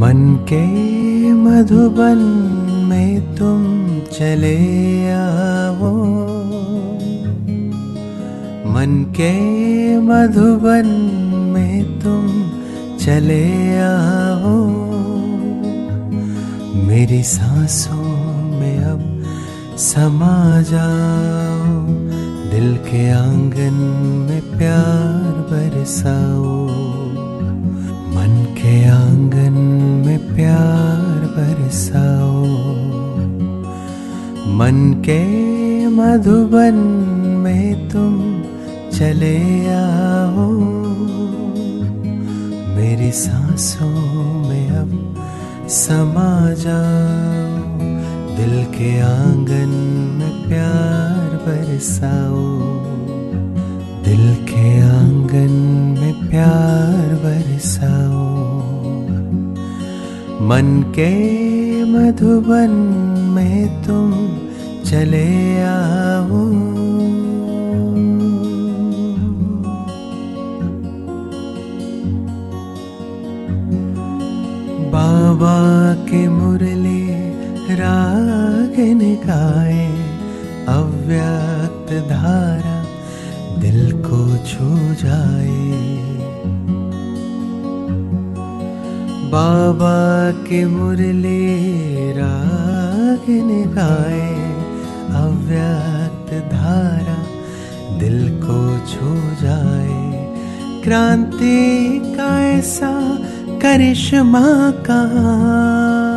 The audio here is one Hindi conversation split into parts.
मन के मधुबन में तुम चले आओ, मन के मधुबन में तुम चले आओ। मेरी सांसों में अब समा जाओ, दिल के आंगन में प्यार बरसाओ। मन के आंगन में प्यार बरसाओ, मन के मधुबन में तुम चले आओ। मेरी सांसों में अब समा जाओ, दिल के आंगन में प्यार बरसाओ। दिल के आंगन में प्यार बरसाओ, मन के मधुबन में तुम चले आओ। बाबा के मुरली रागन गाए, अव्यक्त धारा दिल को छू जाए। बाबा के मुरली रागन गाए, अव्यक्त धारा दिल को छू जाए। क्रांति का ऐसा करिश्मा कहाँ,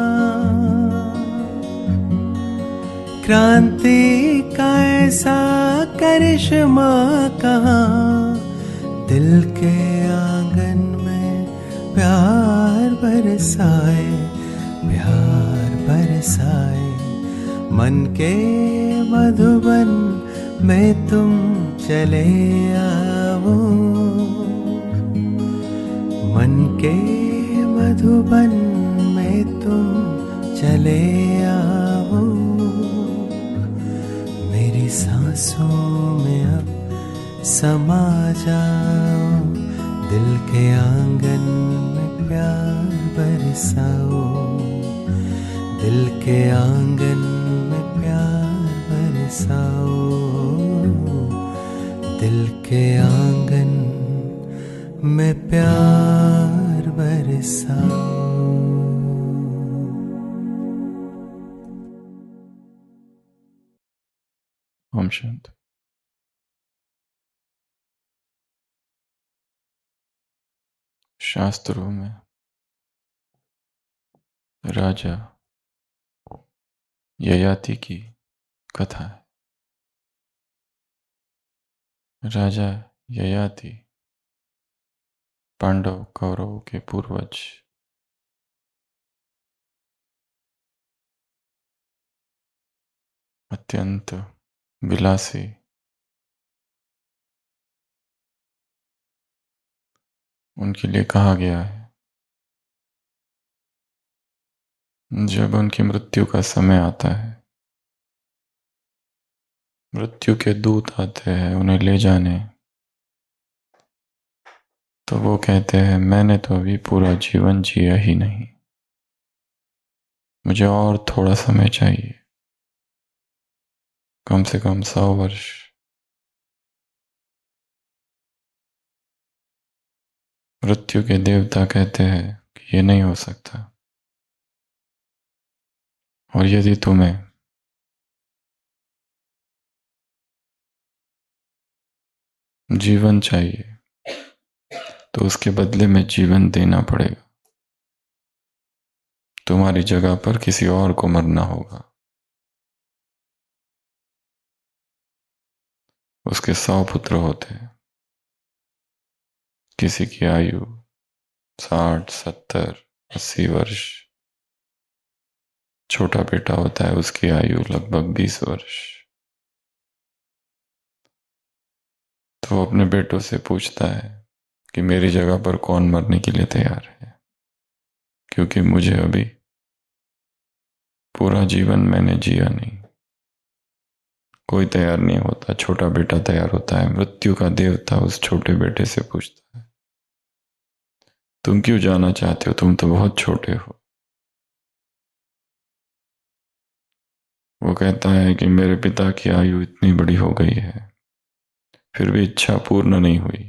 क्रांति का ऐसा करिश्मा कहाँ। दिल के आंगन में प्यार बरसाए, प्यार बरसाए। मन के मधुबन में तुम चले आओ, मन के मधुबन में तुम चले आओ। मेरी सांसों में अब समा जाओ, दिल के आंगन में प्यार बरसाओ। दिल के आंगन में प्यार बरसाओ, दिल के आंगन में प्यार बरसाओ। ओम शांति। शास्त्रों में राजा ययाति की कथा है। राजा ययाति पांडव कौरव के पूर्वज। अत्यंत विलासी, उनके लिए कहा गया है जब उनकी मृत्यु का समय आता है, मृत्यु के दूत आते हैं उन्हें ले जाने, तो वो कहते हैं मैंने तो अभी पूरा जीवन जिया ही नहीं, मुझे और थोड़ा समय चाहिए, कम से कम 100 वर्ष। मृत्यु के देवता कहते हैं कि ये नहीं हो सकता, और यदि तुम्हें जीवन चाहिए तो उसके बदले में जीवन देना पड़ेगा। तुम्हारी जगह पर किसी और को मरना होगा। उसके 100 पुत्र होते हैं, किसी की आयु 60, 70, 80 वर्ष। छोटा बेटा होता है, उसकी आयु लगभग 20 वर्ष। तो वो अपने बेटों से पूछता है कि मेरी जगह पर कौन मरने के लिए तैयार है, क्योंकि मुझे अभी पूरा जीवन मैंने जिया नहीं। कोई तैयार नहीं होता, छोटा बेटा तैयार होता है। मृत्यु का देवता उस छोटे बेटे से पूछता है तुम क्यों जाना चाहते हो, तुम तो बहुत छोटे हो। वो कहता है कि मेरे पिता की आयु इतनी बड़ी हो गई है, फिर भी इच्छा पूर्ण नहीं हुई।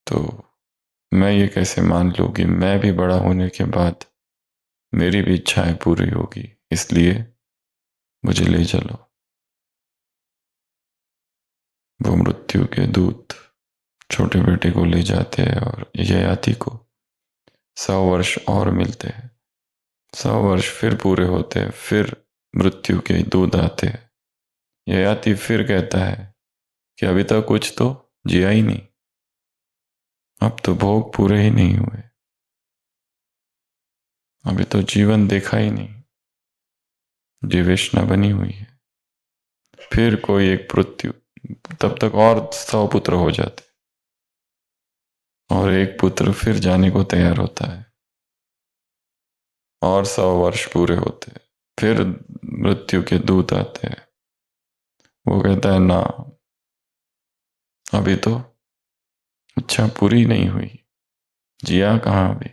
तो मैं ये कैसे मान लूं कि मैं भी बड़ा होने के बाद मेरी भी इच्छाएं पूरी होगी, इसलिए मुझे ले चलो। वो मृत्यु के दूत छोटे बेटे को ले जाते हैं और ययाति को 100 वर्ष और मिलते हैं। 100 वर्ष फिर पूरे होते हैं, फिर मृत्यु के दूत आते हैं। ययाति फिर कहता है कि अभी तक कुछ तो जिया ही नहीं, अब तो भोग पूरे ही नहीं हुए, अभी तो जीवन देखा ही नहीं, जीवेशना बनी हुई है। फिर कोई एक मृत्यु, तब तक और 100 पुत्र हो जाते, और एक पुत्र फिर जाने को तैयार होता है, और 100 वर्ष पूरे होते हैं। फिर मृत्यु के दूत आते हैं। वो कहता है ना, अभी तो इच्छा पूरी नहीं हुई, जिया कहाँ अभी।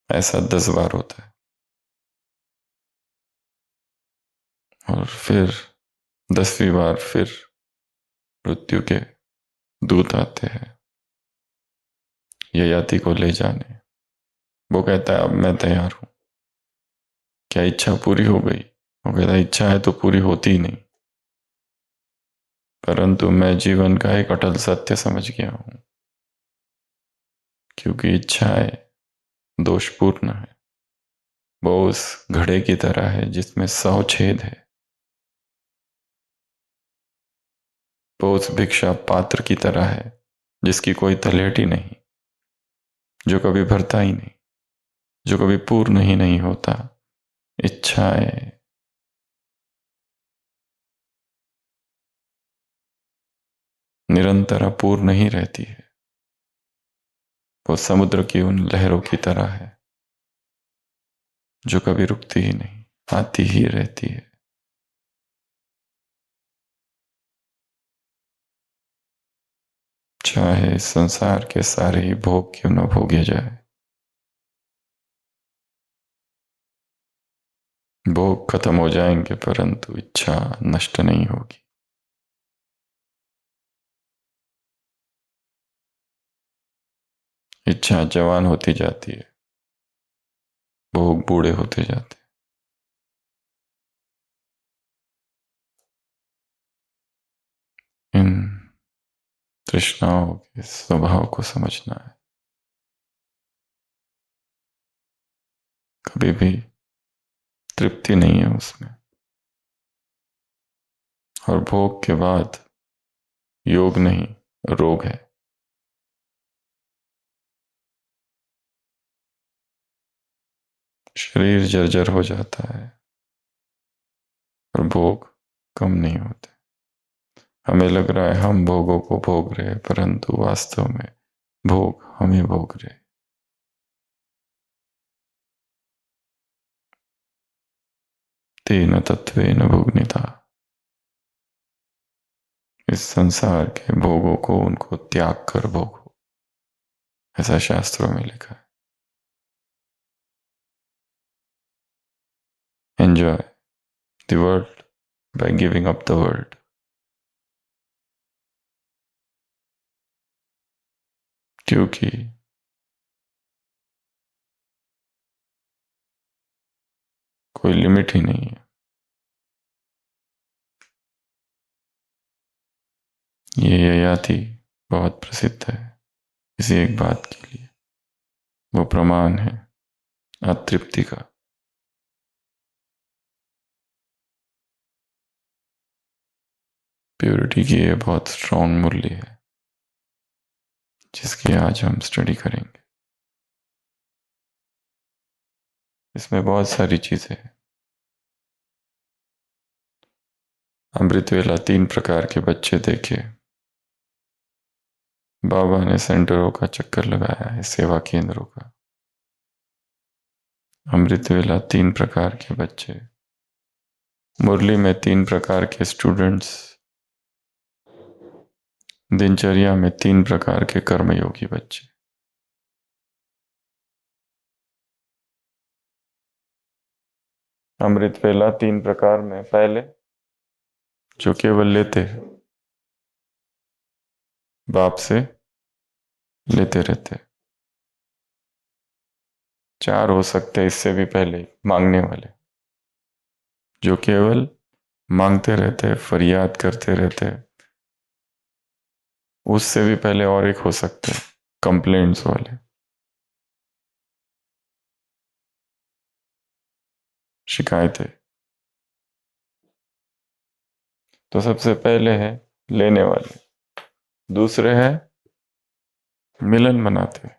ऐसा 10 बार होता है। और फिर 10वीं बार फिर मृत्यु के दूत आते हैं ययाति को ले जाने। वो कहता है अब मैं तैयार हूं, क्या इच्छा पूरी हो गई। वो कहता है इच्छा है तो पूरी होती ही नहीं, परंतु मैं जीवन का एक अटल सत्य समझ गया हूं, क्योंकि इच्छाएं दोषपूर्ण है। वो उस घड़े की तरह है जिसमें 100 छेद है। वो उस भिक्षा पात्र की तरह है जिसकी कोई तलेटी नहीं, जो कभी भरता ही नहीं, जो कभी पूर्ण ही नहीं होता। इच्छाएं निरंतर अपूर्ण ही रहती है। वो समुद्र की उन लहरों की तरह है जो कभी रुकती ही नहीं, आती ही रहती है। चाहे इस संसार के सारे ही भोग क्यों न भोगे जाए, भोग खत्म हो जाएंगे परंतु इच्छा नष्ट नहीं होगी। इच्छा जवान होती जाती है, भोग बूढ़े होते जाते हैं। इन तृष्णाओं के स्वभाव को समझना है। कभी भी तृप्ति नहीं है उसमें, और भोग के बाद योग नहीं, रोग है। शरीर जर्जर हो जाता है और भोग कम नहीं होते। हमें लग रहा है हम भोगों को भोग रहे हैं, परंतु वास्तव में भोग हमें भोग रहे। तेन तत्वेन भोगनिता, इस संसार के भोगों को उनको त्याग कर भोगो, ऐसा शास्त्रों में लिखा है। Enjoy the world by giving up the world. क्योंकि कोई लिमिट ही नहीं है। ये ययाति बहुत प्रसिद्ध है इसी एक बात के लिए। वो प्रमाण है अतृप्ति का। प्योरिटी की ये बहुत स्ट्रॉन्ग मूल्य है जिसकी आज हम स्टडी करेंगे। इसमें बहुत सारी चीजें हैं। अमृत वेला 3 प्रकार के बच्चे देखे। बाबा ने सेंटरों का चक्कर लगाया है, सेवा केंद्रों का। अमृत वेला 3 प्रकार के बच्चे, मुरली में 3 प्रकार के स्टूडेंट्स, दिनचर्या में 3 प्रकार के कर्मयोगी बच्चे। अमृत वेला 3 प्रकार में, पहले जो केवल लेते हैं, बाप से लेते रहते हैं। 4 हो सकते हैं इससे भी पहले, मांगने वाले, जो केवल मांगते रहते हैं, फरियाद करते रहते हैं। उससे भी पहले और एक हो सकते हैं, कंप्लेंट्स वाले, शिकायतें। तो सबसे पहले है लेने वाले, दूसरे है मिलन मनाते,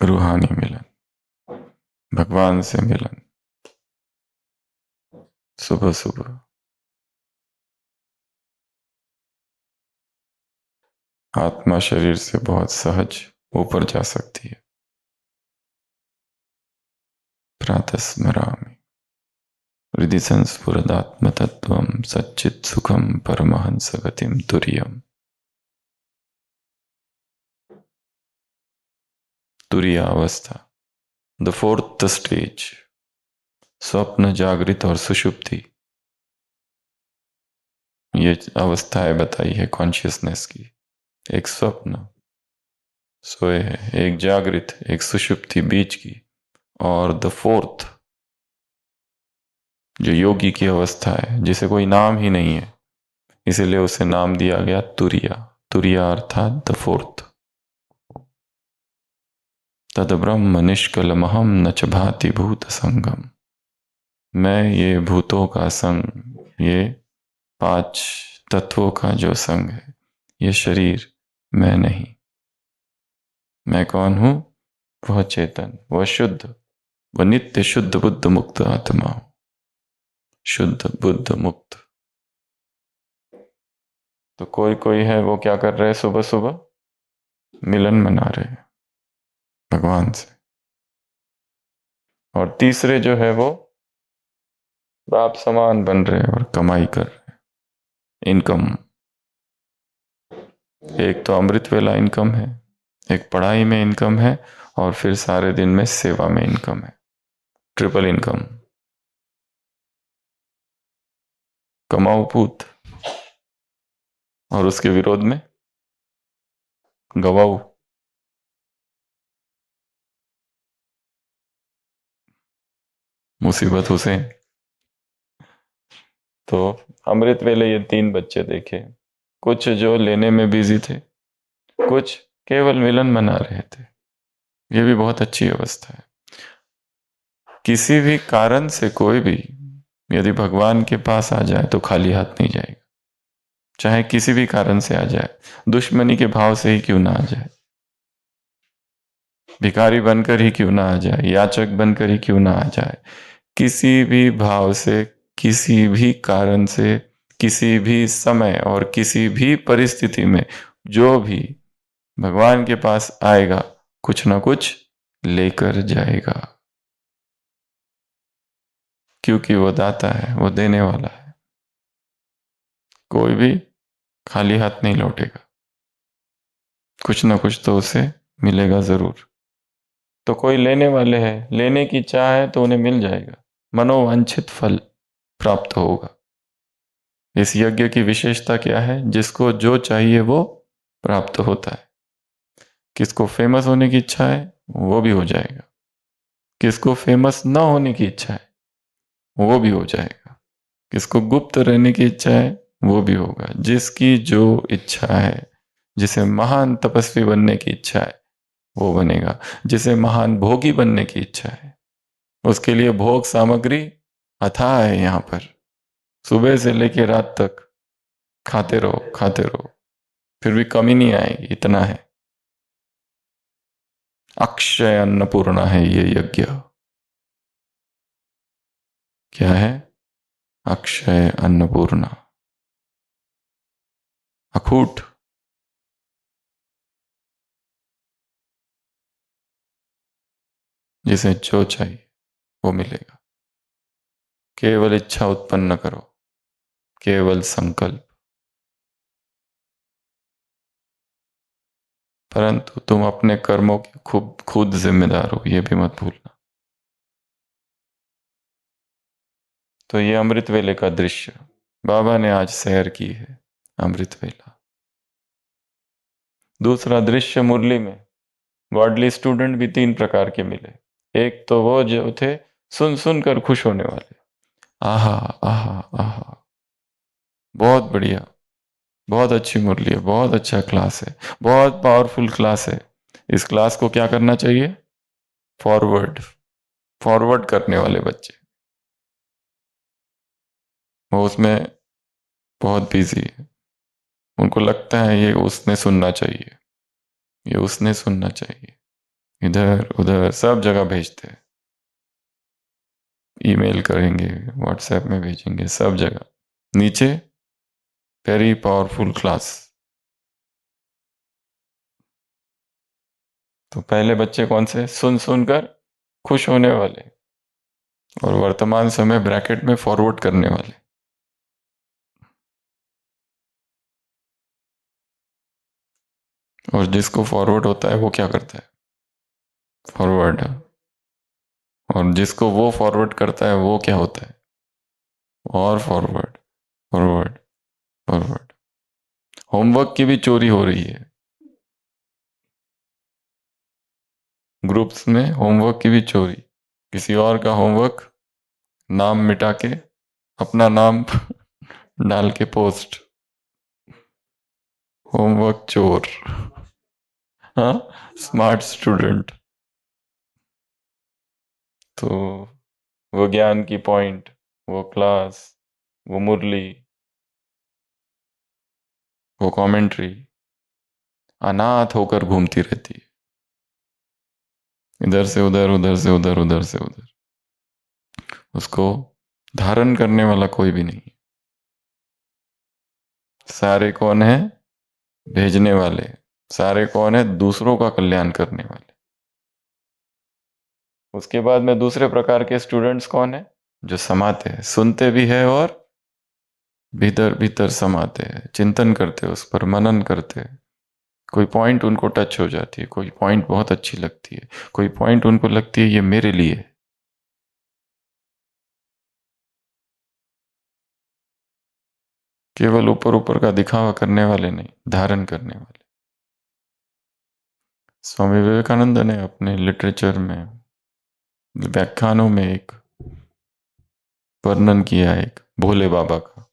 रूहानी मिलन, भगवान से मिलन, सुबह सुबह। आत्मा शरीर से बहुत सहज ऊपर जा सकती है। प्रातः स्मरामि हृदि संस्फुरदात्मतत्त्वं सच्चित् सुखम परमहंस गतिम तुरीयम। तुरीय अवस्था, द 4th स्टेज, स्वप्न, जागृत और सुषुप्ति। ये अवस्थाएं बताई है कॉन्शियसनेस की। एक स्वप्न, सोए है, एक जागृत, एक सुषुप्ति बीच की, और द 4th जो योगी की अवस्था है, जिसे कोई नाम ही नहीं है, इसीलिए उसे नाम दिया गया तुरिया। तुरिया अर्थात द 4th। तद ब्रह्म निष्कलमहम न च भाति भूत संगम। मैं ये भूतों का संग, ये 5 तत्वों का जो संग है, ये शरीर मैं नहीं। मैं कौन हूं? वह चेतन, वह शुद्ध, वह नित्य शुद्ध बुद्ध मुक्त आत्मा हूं। शुद्ध बुद्ध मुक्त। तो कोई कोई है, वो क्या कर रहे हैं? सुबह सुबह मिलन मना रहे हैं भगवान से। और तीसरे जो है वो बाप समान बन रहे हैं और कमाई कर रहे हैं, इनकम। एक तो अमृत वेला इनकम है, एक पढ़ाई में इनकम है, और फिर सारे दिन में सेवा में इनकम है। Triple income. कमाओ पूत, और उसके विरोध में गवाओ। मुसीबत हुसैन। तो अमृत वेले ये 3 बच्चे देखे, कुछ जो लेने में बिजी थे, कुछ केवल मिलन मना रहे थे। ये भी बहुत अच्छी अवस्था है। किसी भी कारण से कोई भी यदि भगवान के पास आ जाए तो खाली हाथ नहीं जाएगा, चाहे किसी भी कारण से आ जाए, दुश्मनी के भाव से ही क्यों ना आ जाए, भिखारी बनकर ही क्यों ना आ जाए, याचक बनकर ही क्यों ना आ जाए, किसी भी भाव से, किसी भी कारण से, किसी भी समय और किसी भी परिस्थिति में जो भी भगवान के पास आएगा, कुछ ना कुछ लेकर जाएगा। क्योंकि वो दाता है, वो देने वाला है। कोई भी खाली हाथ नहीं लौटेगा, कुछ ना कुछ तो उसे मिलेगा जरूर। तो कोई लेने वाले हैं, लेने की चाह है तो उन्हें मिल जाएगा, मनोवांछित फल प्राप्त होगा। इस यज्ञ की विशेषता क्या है? जिसको जो चाहिए वो प्राप्त होता है। किसको फेमस होने की इच्छा है, वो भी हो जाएगा। किसको फेमस ना होने की इच्छा है, वो भी हो जाएगा। किसको गुप्त रहने की इच्छा है, वो भी होगा। जिसकी जो इच्छा है, जिसे महान तपस्वी बनने की इच्छा है, वो बनेगा। जिसे महान भोगी बनने की इच्छा है, उसके लिए भोग सामग्री अथाह है। यहाँ पर सुबह से लेकर रात तक खाते रहो, खाते रहो, फिर भी कमी नहीं आएगी। इतना है, अक्षय अन्नपूर्णा है ये यज्ञ। क्या है? अक्षय अन्नपूर्णा, अखूट। जिसे जो चाहिए वो मिलेगा। केवल इच्छा उत्पन्न करो, केवल संकल्प। परंतु तुम अपने कर्मों के खुद जिम्मेदार हो, यह भी मत भूलना। तो ये अमृत वेले का दृश्य बाबा ने आज सैर की है, अमृत वेला। दूसरा दृश्य मुरली में गॉडली स्टूडेंट भी तीन प्रकार के मिले। एक तो वो जो थे सुन सुन कर खुश होने वाले, आहा आहा आहा, बहुत बढ़िया, बहुत अच्छी मुरली है, बहुत अच्छा क्लास है, बहुत पावरफुल क्लास है, इस क्लास को क्या करना चाहिए, फॉरवर्ड, फॉरवर्ड करने वाले बच्चे। वो उसमें बहुत बिजी है, उनको लगता है ये उसने सुनना चाहिए, ये उसने सुनना चाहिए, इधर उधर सब जगह भेजते हैं, ईमेल करेंगे, व्हाट्सएप में भेजेंगे, सब जगह। नीचे वेरी पावरफुल क्लास। तो पहले बच्चे कौन से, सुन सुनकर खुश होने वाले, और वर्तमान समय ब्रैकेट में फॉरवर्ड करने वाले। और जिसको फॉरवर्ड होता है वो क्या करता है, फॉरवर्ड। और जिसको वो फॉरवर्ड करता है वो क्या होता है, और फॉरवर्ड, फॉरवर्ड, फॉरवर्ड। होमवर्क की भी चोरी हो रही है, ग्रुप्स में होमवर्क की भी चोरी, किसी और का होमवर्क नाम मिटा के अपना नाम डाल के पोस्ट, होमवर्क चोर। हाँ, स्मार्ट स्टूडेंट। तो वो ज्ञान की पॉइंट, वो क्लास, वो मुरली, वो कमेंट्री अनाथ होकर घूमती रहती है, इधर से उधर, उधर से उधर, उधर से उधर। उसको धारण करने वाला कोई भी नहीं। सारे कौन है, भेजने वाले। सारे कौन है, दूसरों का कल्याण करने वाले। उसके बाद में दूसरे प्रकार के स्टूडेंट्स कौन है, जो समाते हैं, सुनते भी है और भीतर भीतर समाते हैं, चिंतन करते हैं, उस पर मनन करते हैं। कोई पॉइंट उनको टच हो जाती है, कोई पॉइंट बहुत अच्छी लगती है, कोई पॉइंट उनको लगती है ये मेरे लिए है। केवल ऊपर ऊपर का दिखावा करने वाले नहीं, धारण करने वाले। स्वामी विवेकानंद ने अपने लिटरेचर में, व्याख्यानों में एक वर्णन किया है एक भोले बाबा का।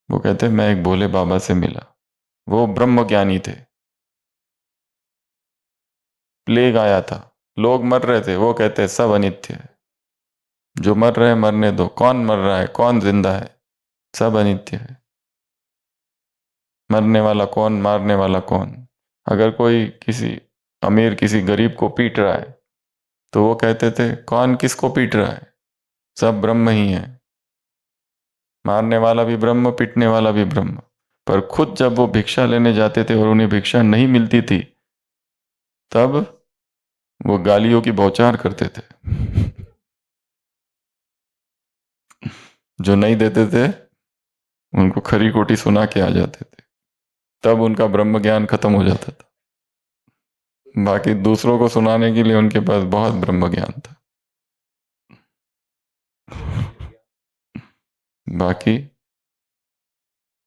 वो कहते हैं मैं एक भोले बाबा से मिला, वो ब्रह्म ज्ञानी थे। प्लेग आया था, लोग मर रहे थे, वो कहते सब अनित्य है, जो मर रहे हैं मरने दो, कौन मर रहा है कौन जिंदा है, सब अनित्य है। मरने वाला कौन, मारने वाला कौन। अगर कोई किसी अमीर किसी गरीब को पीट रहा है तो वो कहते थे कौन किसको पीट रहा है, सब ब्रह्म ही है, मारने वाला भी ब्रह्म, पीटने वाला भी ब्रह्म। पर खुद जब वो भिक्षा लेने जाते थे और उन्हें भिक्षा नहीं मिलती थी, तब वो गालियों की बौछार करते थे। जो नहीं देते थे उनको खरी खोटी सुना के आ जाते थे, तब उनका ब्रह्म ज्ञान खत्म हो जाता था। बाकी दूसरों को सुनाने के लिए उनके पास बहुत ब्रह्म ज्ञान था। बाकी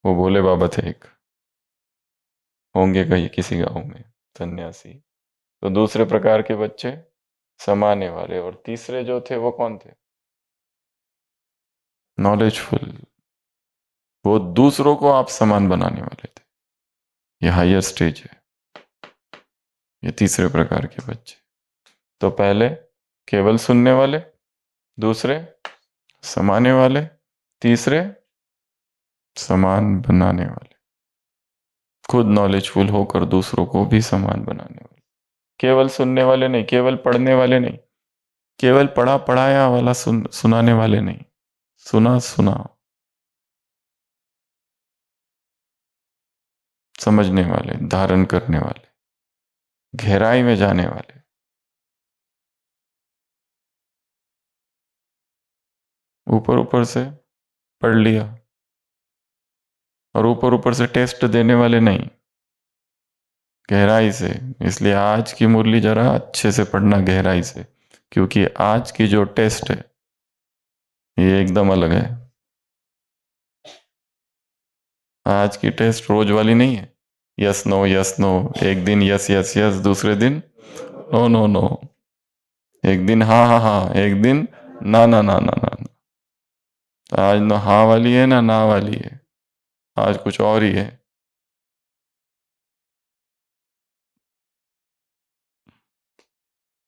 वो भोले बाबा थे एक, होंगे कहीं किसी गांव में सन्यासी। तो दूसरे प्रकार के बच्चे समाने वाले, और तीसरे जो थे वो कौन थे, नॉलेजफुल। वो दूसरों को आप समान बनाने वाले थे, ये हायर स्टेज है। ये तीसरे प्रकार के बच्चे। तो पहले केवल सुनने वाले, दूसरे समाने वाले, तीसरे समान बनाने वाले, खुद नॉलेजफुल होकर दूसरों को भी समान बनाने वाले। केवल सुनने वाले नहीं, केवल पढ़ने वाले नहीं, केवल पढ़ा पढ़ाया वाला सुनाने वाले नहीं, सुना सुना समझने वाले, धारण करने वाले, गहराई में जाने वाले। ऊपर ऊपर से पढ़ लिया, और ऊपर ऊपर से टेस्ट देने वाले नहीं, गहराई से। इसलिए आज की मुरली जरा अच्छे से पढ़ना, गहराई से, क्योंकि आज की जो टेस्ट है ये एकदम अलग है। आज की टेस्ट रोज वाली नहीं है, यस नो यस नो। एक दिन यस यस यस, दूसरे दिन नो नो नो। एक दिन हाँ हाँ हाँ, एक दिन ना ना ना ना ना। आज ना हाँ वाली है ना ना वाली है, आज कुछ और ही है।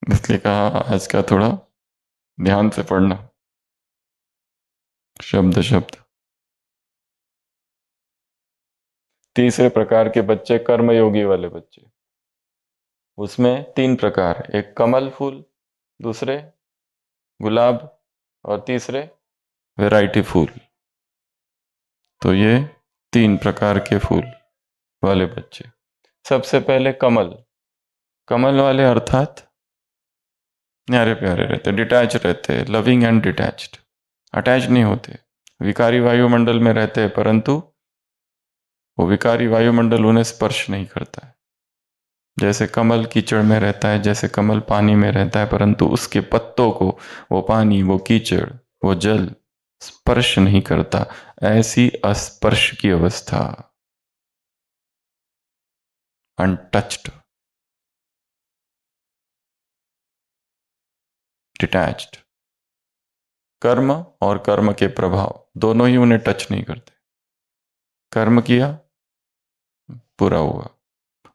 इसलिए कहा आज का थोड़ा ध्यान से पढ़ना, शब्द शब्द। तीसरे प्रकार के बच्चे कर्मयोगी वाले बच्चे, उसमें तीन प्रकार, एक कमल फूल, दूसरे गुलाब, और तीसरे वैरायटी फूल। तो ये तीन प्रकार के फूल वाले बच्चे। सबसे पहले कमल। कमल वाले अर्थात न्यारे प्यारे रहते, डिटैच रहते, लविंग एंड डिटैच्ड, अटैच नहीं होते। विकारी वायुमंडल में रहते हैं, परंतु वो विकारी वायुमंडल उन्हें स्पर्श नहीं करता है। जैसे कमल कीचड़ में रहता है, जैसे कमल पानी में रहता है, परंतु उसके पत्तों को वो पानी, वो कीचड़, वो जल स्पर्श नहीं करता, ऐसी अस्पर्श की अवस्था, अनटच्ड, डिटैच्ड। कर्म और कर्म के प्रभाव दोनों ही उन्हें टच नहीं करते। कर्म किया, पूरा हुआ,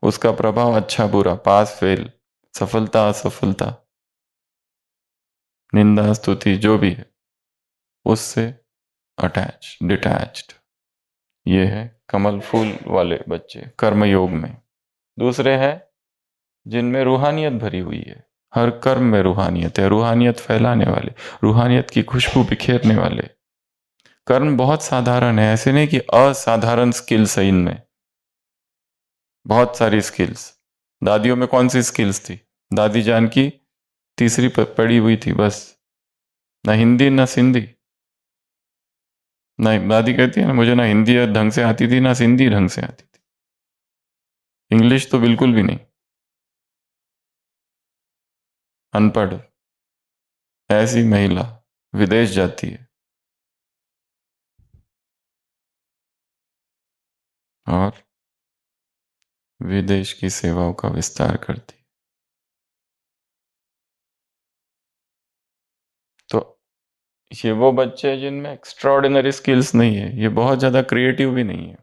उसका प्रभाव अच्छा बुरा, पास फेल, सफलता असफलता, निंदा स्तुति जो भी है, उससे अटैच, डिटैच्ड। ये है कमल फूल वाले बच्चे कर्मयोग में। दूसरे हैं जिनमें रूहानियत भरी हुई है, हर कर्म में रूहानियत है, रूहानियत फैलाने वाले, रूहानियत की खुशबू बिखेरने वाले। कर्म बहुत साधारण है, ऐसे नहीं कि असाधारण स्किल्स है इनमें, बहुत सारी स्किल्स। दादियों में कौन सी स्किल्स थी? दादी जान की तीसरी पड़ी हुई थी बस, ना हिंदी ना सिंधी। नहीं, दादी कहती है ना, मुझे ना हिंदी ढंग से आती थी ना सिंधी ढंग से आती थी, इंग्लिश तो बिल्कुल भी नहीं, अनपढ़। ऐसी महिला विदेश जाती है और विदेश की सेवाओं का विस्तार करती है। तो ये वो बच्चे हैं जिनमें एक्स्ट्राऑर्डिनरी स्किल्स नहीं है, ये बहुत ज़्यादा क्रिएटिव भी नहीं है,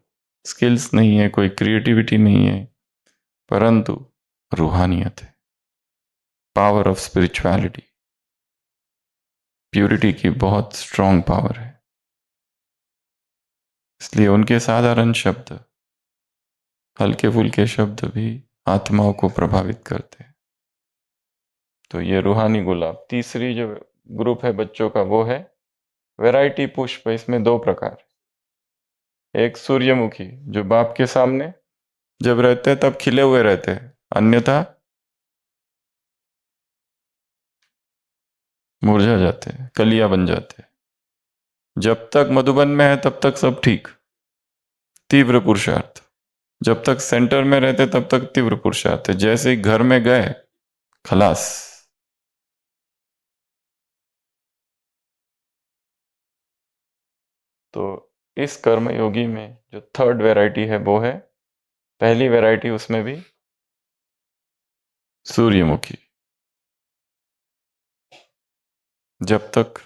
स्किल्स नहीं है, कोई क्रिएटिविटी नहीं है, परंतु रूहानियत है, पावर ऑफ स्पिरिचुअलिटी, प्यूरिटी की बहुत स्ट्रॉन्ग पावर है। इसलिए उनके साधारण शब्द, हल्के फुल्के शब्द भी आत्माओं को प्रभावित करते हैं। तो ये रूहानी गुलाब। तीसरी जो ग्रुप है बच्चों का वो है वैरायटी पुष्प। इसमें दो प्रकार, एक सूर्यमुखी जो बाप के सामने जब रहते हैं तब खिले हुए रहते हैं, अन्यथा मुरझा जाते हैं, कलियां बन जाते हैं। जब तक मधुबन में है तब तक सब ठीक, तीव्र पुरुषार्थ। जब तक सेंटर में रहते तब तक तीव्र पुरुषार्थ है, जैसे ही घर में गए खलास। तो इस कर्म योगी में जो थर्ड वैरायटी है वो है, पहली वैरायटी उसमें भी सूर्यमुखी। जब तक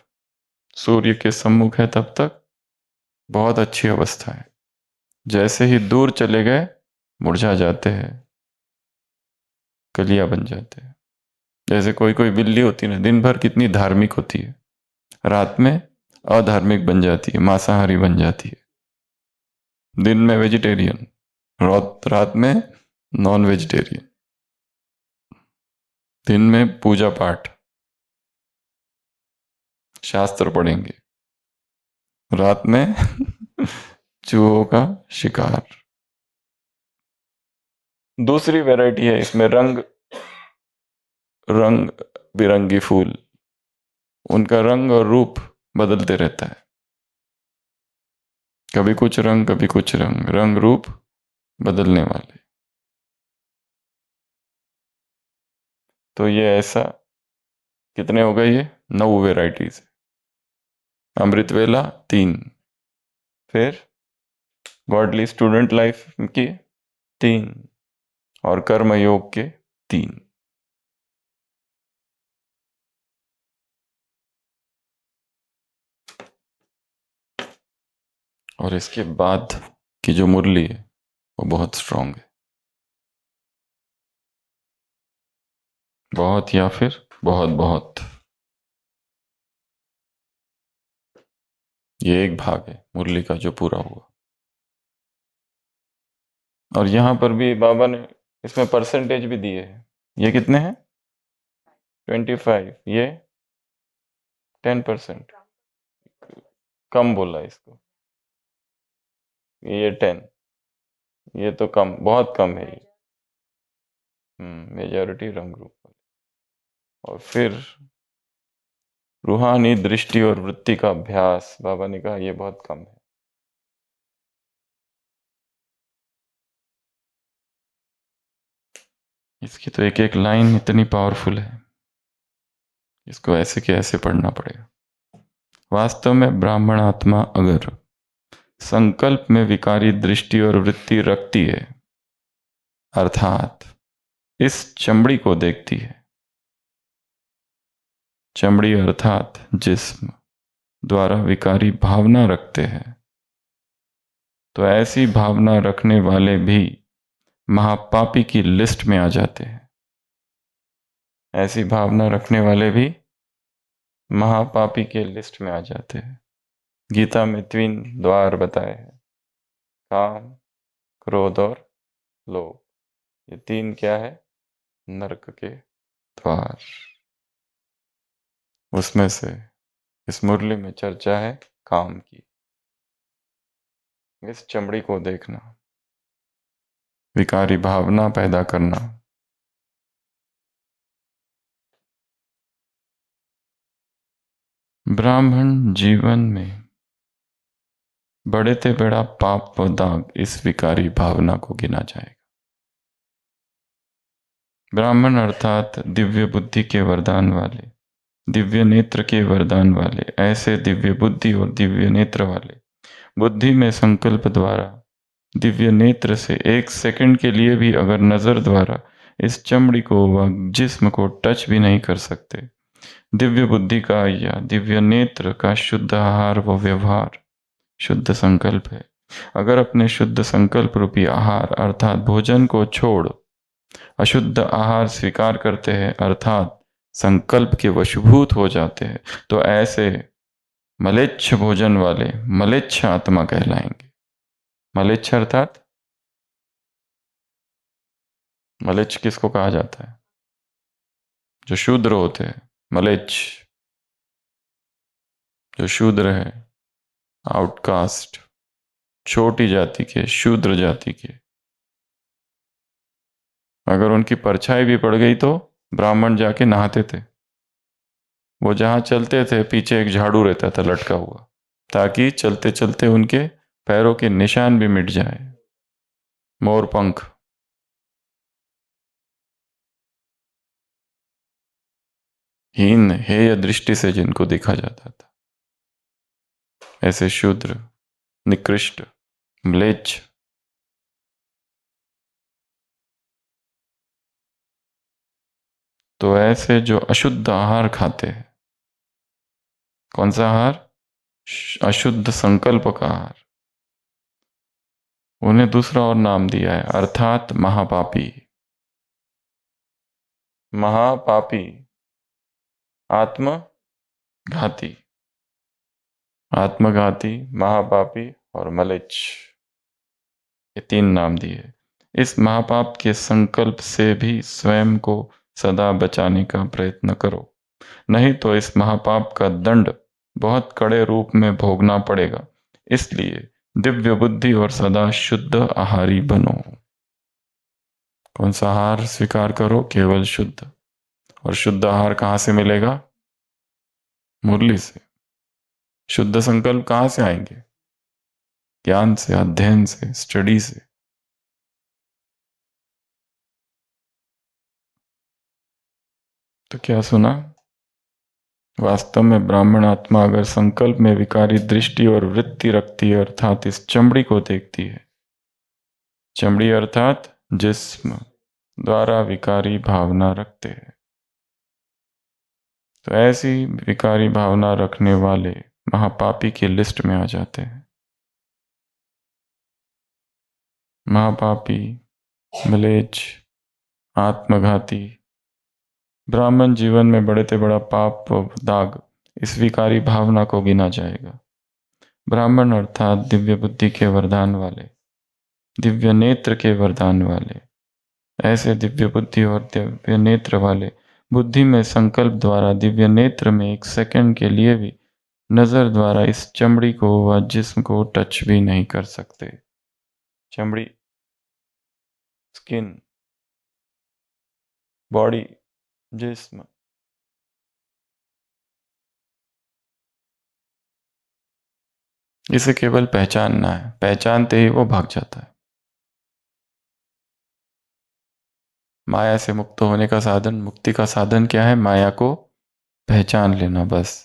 सूर्य के सम्मुख है तब तक बहुत अच्छी अवस्था है, जैसे ही दूर चले गए मुरझा जाते हैं, कलियां बन जाते हैं। जैसे कोई कोई बिल्ली होती है ना, दिन भर कितनी धार्मिक होती है, रात में अधार्मिक बन जाती है, मांसाहारी बन जाती है। दिन में वेजिटेरियन, रात में नॉन वेजिटेरियन। दिन में पूजा पाठ, शास्त्र पढ़ेंगे, रात में चूहों का शिकार। दूसरी वैरायटी है इसमें रंग रंग बिरंगी फूल, उनका रंग और रूप बदलते रहता है। कभी कुछ रंग, कभी कुछ रंग, रंग रूप बदलने वाले। तो ये ऐसा कितने हो गए? ये 9 वेराइटीज। अमृत वेला 3, फिर गॉडली स्टूडेंट लाइफ की 3, और कर्म योग के 3। और इसके बाद की जो मुरली है वो बहुत स्ट्रांग है, बहुत, या फिर बहुत बहुत। ये एक भाग है मुरली का जो पूरा हुआ। और यहाँ पर भी बाबा ने इसमें परसेंटेज भी दिए हैं। ये कितने हैं? 25। ये 10%। कम बोला इसको, ये 10। ये तो कम, बहुत कम है ये। मेजॉरिटी रंग रूप। और फिर रूहानी दृष्टि और वृत्ति का अभ्यास, बाबा ने कहा ये बहुत कम है। इसकी तो एक एक लाइन इतनी पावरफुल है, इसको ऐसे के ऐसे पढ़ना पड़ेगा। वास्तव में ब्राह्मण आत्मा अगर संकल्प में विकारी दृष्टि और वृत्ति रखती है, अर्थात इस चमड़ी को देखती है, चमड़ी अर्थात जिस्म द्वारा विकारी भावना रखते हैं, तो ऐसी भावना रखने वाले भी महापापी की लिस्ट में आ जाते हैं। ऐसी भावना रखने वाले भी महापापी के लिस्ट में आ जाते हैं। गीता में 3 द्वार बताए हैं, काम, क्रोध और लोभ। ये 3 क्या है? नरक के द्वार। उसमें से इस मुरली में चर्चा है काम की। इस चमड़ी को देखना, विकारी भावना पैदा करना, ब्राह्मण जीवन में बड़े ते बड़ा पाप व दाग इस विकारी भावना को गिना जाएगा। ब्राह्मण अर्थात दिव्य बुद्धि के वरदान वाले, दिव्य नेत्र के वरदान वाले, ऐसे दिव्य बुद्धि और दिव्य नेत्र वाले, बुद्धि में संकल्प द्वारा दिव्य नेत्र से 1 सेकंड के लिए भी अगर नजर द्वारा इस चमड़ी को व जिस्म को टच भी नहीं कर सकते, दिव्य बुद्धि का या दिव्य नेत्र का शुद्ध आहार व व्यवहार शुद्ध संकल्प है। अगर अपने शुद्ध संकल्प रूपी आहार अर्थात भोजन को छोड़ अशुद्ध आहार स्वीकार करते हैं, अर्थात संकल्प के वशीभूत हो जाते हैं, तो ऐसे मलेच्छ भोजन वाले मलेच्छ आत्मा कहलाएंगे। मलेच्छ अर्थात, मलेच्छ किसको कहा जाता है? जो शूद्र होते हैं, मलेच्छ। जो शूद्र है, आउटकास्ट, छोटी जाति के, शूद्र जाति के, अगर उनकी परछाई भी पड़ गई तो ब्राह्मण जाके नहाते थे। वो जहां चलते थे पीछे एक झाड़ू रहता था लटका हुआ, ताकि चलते चलते उनके पैरों के निशान भी मिट जाए। मोर पंख। हीन हेय दृष्टि से जिनको देखा जाता था, ऐसे शूद्र, निकृष्ट, म्लेच्छ, तो ऐसे जो अशुद्ध आहार खाते हैं, कौन सा आहार? अशुद्ध संकल्प का आहार, उन्हें दूसरा और नाम दिया है, अर्थात महापापी। महापापी, आत्मघाती, आत्मघाती, महापापी और मलेच्छ, ये 3 नाम दिए। इस महापाप के संकल्प से भी स्वयं को सदा बचाने का प्रयत्न करो, नहीं तो इस महापाप का दंड बहुत कड़े रूप में भोगना पड़ेगा। इसलिए दिव्य बुद्धि और सदा शुद्ध आहारी बनो। कौन सा आहार स्वीकार करो? केवल शुद्ध। और शुद्ध आहार कहाँ से मिलेगा? मुरली से। शुद्ध संकल्प कहाँ से आएंगे? ज्ञान से, अध्ययन से, स्टडी से। तो क्या सुना? वास्तव में ब्राह्मण आत्मा अगर संकल्प में विकारी दृष्टि और वृत्ति रखती है, अर्थात इस चमड़ी को देखती है, चमड़ी अर्थात जिस्म द्वारा विकारी भावना रखते हैं, तो ऐसी विकारी भावना रखने वाले महापापी की लिस्ट में आ जाते हैं। महापापी, म्लेच्छ, आत्मघाती। ब्राह्मण जीवन में बड़े से बड़ा पाप दाग इस विकारी भावना को गिना जाएगा। ब्राह्मण अर्थात दिव्य बुद्धि के वरदान वाले, दिव्य नेत्र के वरदान वाले। ऐसे दिव्य बुद्धि और दिव्य नेत्र वाले बुद्धि में संकल्प द्वारा दिव्य नेत्र में एक सेकंड के लिए भी नजर द्वारा इस चमड़ी को व जिस्म को टच भी नहीं कर सकते। चमड़ी, स्किन, बॉडी, जिस्म, इसे केवल पहचानना है, पहचानते ही वो भाग जाता है। माया से मुक्त होने का साधन, मुक्ति का साधन क्या है? माया को पहचान लेना, बस।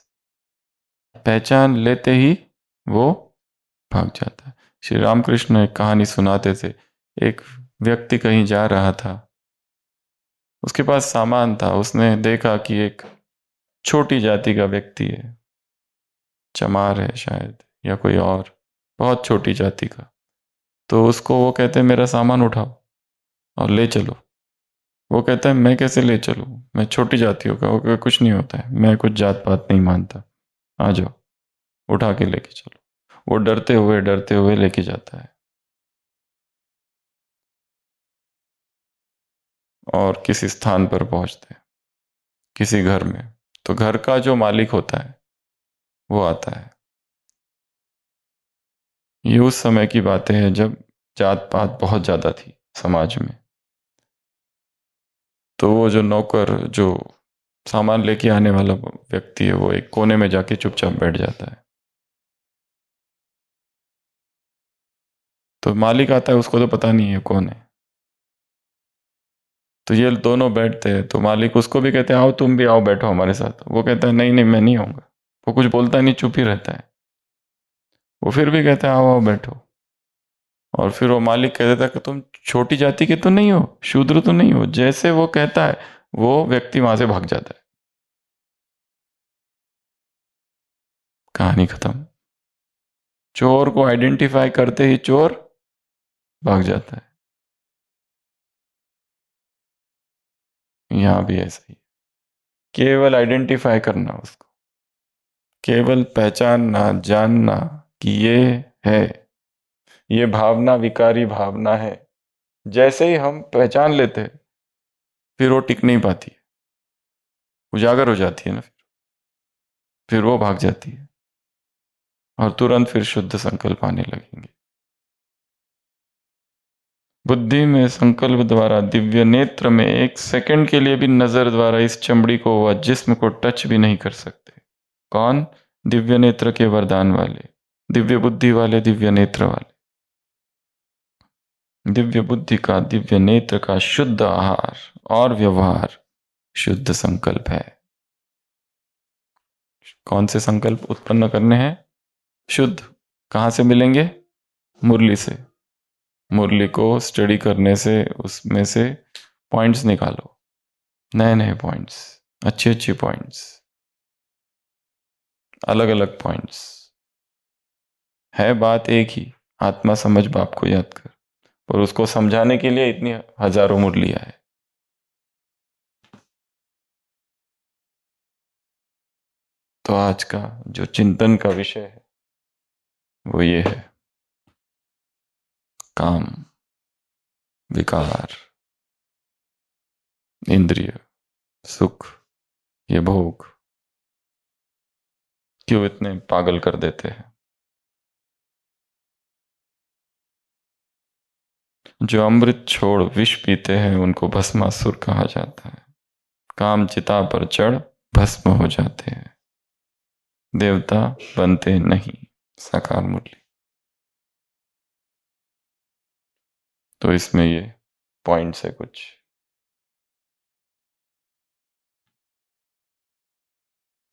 पहचान लेते ही वो भाग जाता है। श्री रामकृष्ण एक कहानी सुनाते थे। एक व्यक्ति कहीं जा रहा था, उसके पास सामान था। उसने देखा कि एक छोटी जाति का व्यक्ति है, चमार है शायद या कोई और, बहुत छोटी जाति का। तो उसको वो कहते हैं मेरा सामान उठाओ और ले चलो। वो कहता है मैं कैसे ले चलूं, मैं छोटी जातियों का। वो कहता, कुछ नहीं होता है, मैं कुछ जात पात नहीं मानता, आ जाओ, उठा के लेके चलो। वो डरते हुए लेके जाता है और किसी स्थान पर पहुंचते हैं, किसी घर में। तो घर का जो मालिक होता है वो आता है। ये उस समय की बातें हैं जब जात पात बहुत ज्यादा थी समाज में। तो वो जो नौकर, जो सामान लेके आने वाला व्यक्ति है, वो एक कोने में जाके चुपचाप बैठ जाता है। तो मालिक आता है, उसको तो पता नहीं है कौन है। तो ये दोनों बैठते हैं, तो मालिक उसको भी कहते हैं आओ तुम भी आओ बैठो हमारे साथ। वो कहता है नहीं नहीं मैं नहीं आऊंगा। वो कुछ बोलता नहीं, चुप ही रहता है। वो फिर भी कहता है आओ आओ बैठो। और फिर वो मालिक कह देता है कि तुम छोटी जाति के तो नहीं हो, शूद्र तो नहीं हो। जैसे वो कहता है वो व्यक्ति वहां से भाग जाता है। कहानी खत्म। चोर को आइडेंटिफाई करते ही चोर भाग जाता है। यहां भी ऐसा ही, केवल आइडेंटिफाई करना उसको, केवल पहचानना, जानना कि ये है, ये भावना विकारी भावना है। जैसे ही हम पहचान लेते हैं फिर वो टिक नहीं पाती है, उजागर हो जाती है ना। फिर वो भाग जाती है और तुरंत फिर शुद्ध संकल्प आने लगेंगे। बुद्धि में संकल्प द्वारा दिव्य नेत्र में एक सेकंड के लिए भी नजर द्वारा इस चमड़ी को व जिस्म को टच भी नहीं कर सकते। कौन? दिव्य नेत्र के वरदान वाले, दिव्य बुद्धि वाले, दिव्य नेत्र वाले। दिव्य बुद्धि का, दिव्य नेत्र का शुद्ध आहार और व्यवहार शुद्ध संकल्प है। कौन से संकल्प उत्पन्न करने हैं? शुद्ध। कहां से मिलेंगे? मुरली से। मुरली को स्टडी करने से उसमें से पॉइंट्स निकालो, नए नए पॉइंट्स, अच्छे अच्छे पॉइंट्स, अलग अलग पॉइंट्स। है बात एक ही, आत्मा समझ बाप को याद कर। और उसको समझाने के लिए इतनी हजारों मुरलियां है। तो आज का जो चिंतन का विषय है वो ये है, काम, विकार, इंद्रिय, सुख, ये भोग क्यों इतने पागल कर देते हैं। जो अमृत छोड़ विष पीते हैं उनको भस्मासुर कहा जाता है। काम चिता पर चढ़ भस्म हो जाते हैं, देवता बनते नहीं। साकार मुरली। तो इसमें ये पॉइंट्स है कुछ।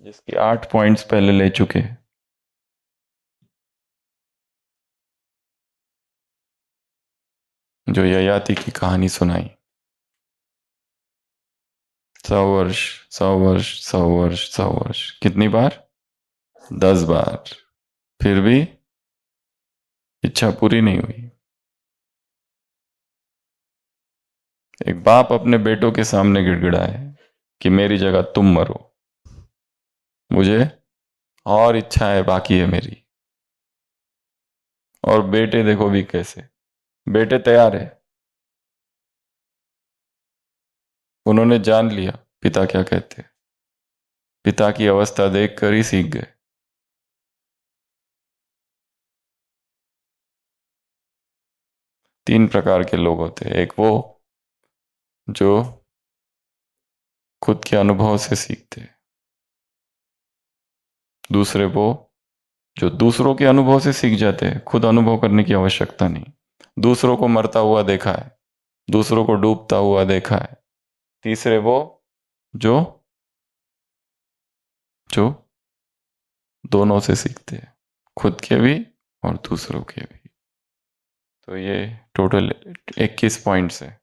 जिसकी 8 पॉइंट्स पहले ले चुके हैं। जो ययाति की कहानी सुनाई। 100 वर्ष, 100 वर्ष, 100 वर्ष, 100 वर्ष, कितनी बार? 10 बार। फिर भी इच्छा पूरी नहीं हुई। एक बाप अपने बेटों के सामने गिड़गिड़ाए कि मेरी जगह तुम मरो, मुझे और इच्छाएं बाकी है मेरी। और बेटे देखो भी कैसे, बेटे तैयार है। उन्होंने जान लिया पिता क्या कहते हैं। पिता की अवस्था देखकर ही सीख गए। तीन प्रकार के लोग होते हैं। एक वो जो खुद के अनुभव से सीखते हैं। दूसरे वो जो दूसरों के अनुभव से सीख जाते हैं, खुद अनुभव करने की आवश्यकता नहीं। दूसरों को मरता हुआ देखा है, दूसरों को डूबता हुआ देखा है। तीसरे वो जो जो दोनों से सीखते हैं, खुद के भी और दूसरों के भी। तो ये टोटल 21 पॉइंट्स है,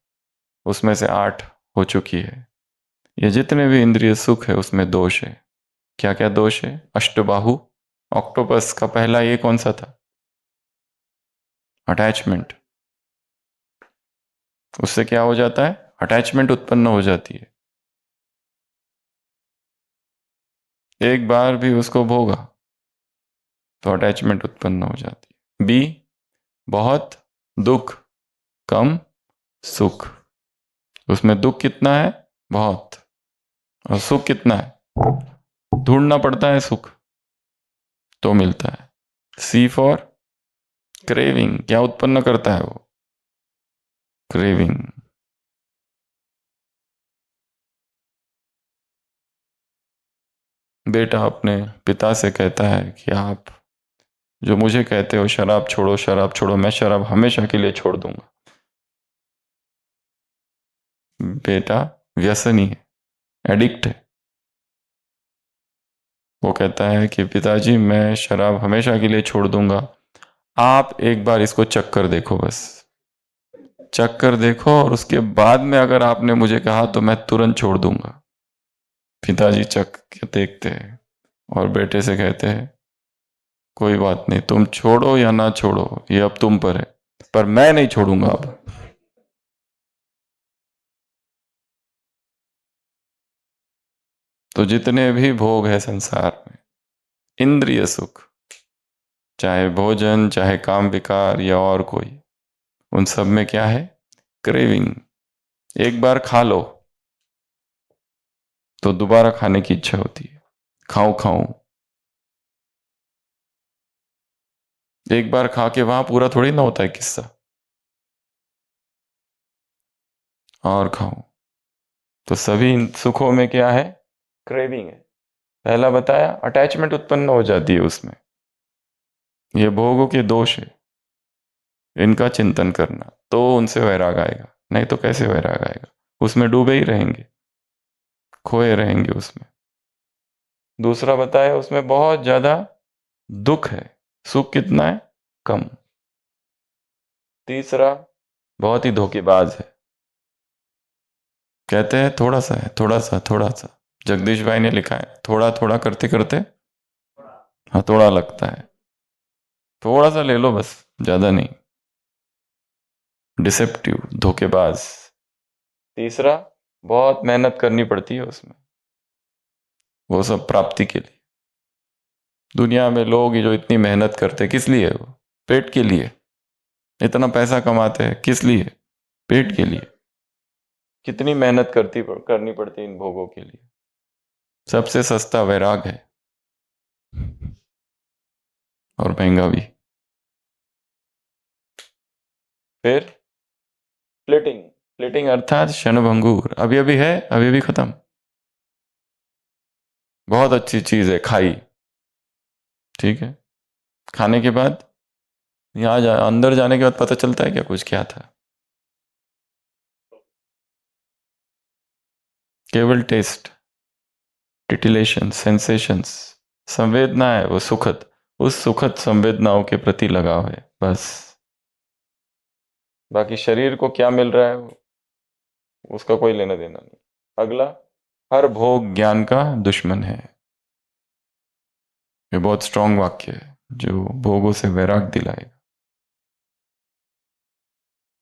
उसमें से 8 हो चुकी है। ये जितने भी इंद्रिय सुख है उसमें दोष है। क्या क्या दोष है? अष्टबाहु ऑक्टोपस का पहला ये कौन सा था? अटैचमेंट। उससे क्या हो जाता है? अटैचमेंट उत्पन्न हो जाती है। एक बार भी उसको भोगा तो अटैचमेंट उत्पन्न हो जाती है। बी, बहुत दुख, कम सुख। उसमें दुख कितना है? बहुत। और सुख कितना है? ढूंढना पड़ता है सुख तो मिलता है। सी फॉर क्रेविंग। क्या उत्पन्न करता है वो? क्रेविंग। बेटा अपने पिता से कहता है कि आप जो मुझे कहते हो शराब छोड़ो शराब छोड़ो, मैं शराब हमेशा के लिए छोड़ दूंगा। बेटा व्यसनी है, एडिक्ट है। वो कहता है कि पिताजी मैं शराब हमेशा के लिए छोड़ दूंगा, आप एक बार इसको चक्कर देखो, बस चक्कर देखो, और उसके बाद में अगर आपने मुझे कहा तो मैं तुरंत छोड़ दूंगा। पिताजी चक के देखते हैं और बेटे से कहते हैं कोई बात नहीं, तुम छोड़ो या ना छोड़ो ये अब तुम पर है, पर मैं नहीं छोड़ूंगा अब। तो जितने भी भोग है संसार में, इंद्रिय सुख, चाहे भोजन चाहे काम विकार या और कोई, उन सब में क्या है? क्रेविंग। एक बार खा लो तो दोबारा खाने की इच्छा होती है, खाऊं खाऊं। एक बार खा के वहां पूरा थोड़ी ना होता है किस्सा, और खाऊं। तो सभी इन सुखों में क्या है? क्रेविंग है। पहला बताया अटैचमेंट उत्पन्न हो जाती है उसमें। ये भोगों के दोष है, इनका चिंतन करना तो उनसे वैराग आएगा, नहीं तो कैसे वैराग आएगा? उसमें डूबे ही रहेंगे, खोए रहेंगे उसमें। दूसरा बताया उसमें बहुत ज्यादा दुख है, सुख कितना है? कम। तीसरा बहुत ही धोखेबाज है, कहते हैं थोड़ा सा है, थोड़ा सा, थोड़ा सा। जगदीश भाई ने लिखा है थोड़ा थोड़ा करते करते हथौड़ा लगता है। थोड़ा सा ले लो बस, ज्यादा नहीं। डिसेप्टिव, धोखेबाज। तीसरा बहुत मेहनत करनी पड़ती है उसमें, वो सब प्राप्ति के लिए। दुनिया में लोग जो इतनी मेहनत करते किस लिए? वो पेट के लिए। इतना पैसा कमाते हैं किस लिए? पेट के लिए। कितनी मेहनत करनी पड़ती है इन भोगों के लिए। सबसे सस्ता वैराग है, और महंगा भी। फिर फ्लिटिंग। फ्लिटिंग अर्थात क्षणभंगुर, अभी अभी है, अभी अभी खत्म। बहुत अच्छी चीज है, खाई, ठीक है, खाने के बाद यहाँ अंदर जाने के बाद पता चलता है क्या कुछ क्या था? केवल टेस्ट, टिटिलेशन, सेंसेशंस, संवेदना है वो सुखद, उस सुखद संवेदनाओं के प्रति लगाव है बस। बाकी शरीर को क्या मिल रहा है उसका कोई लेना देना नहीं। अगला, हर भोग ज्ञान का दुश्मन है। ये बहुत स्ट्रांग वाक्य है जो भोगों से वैराग दिलाएगा।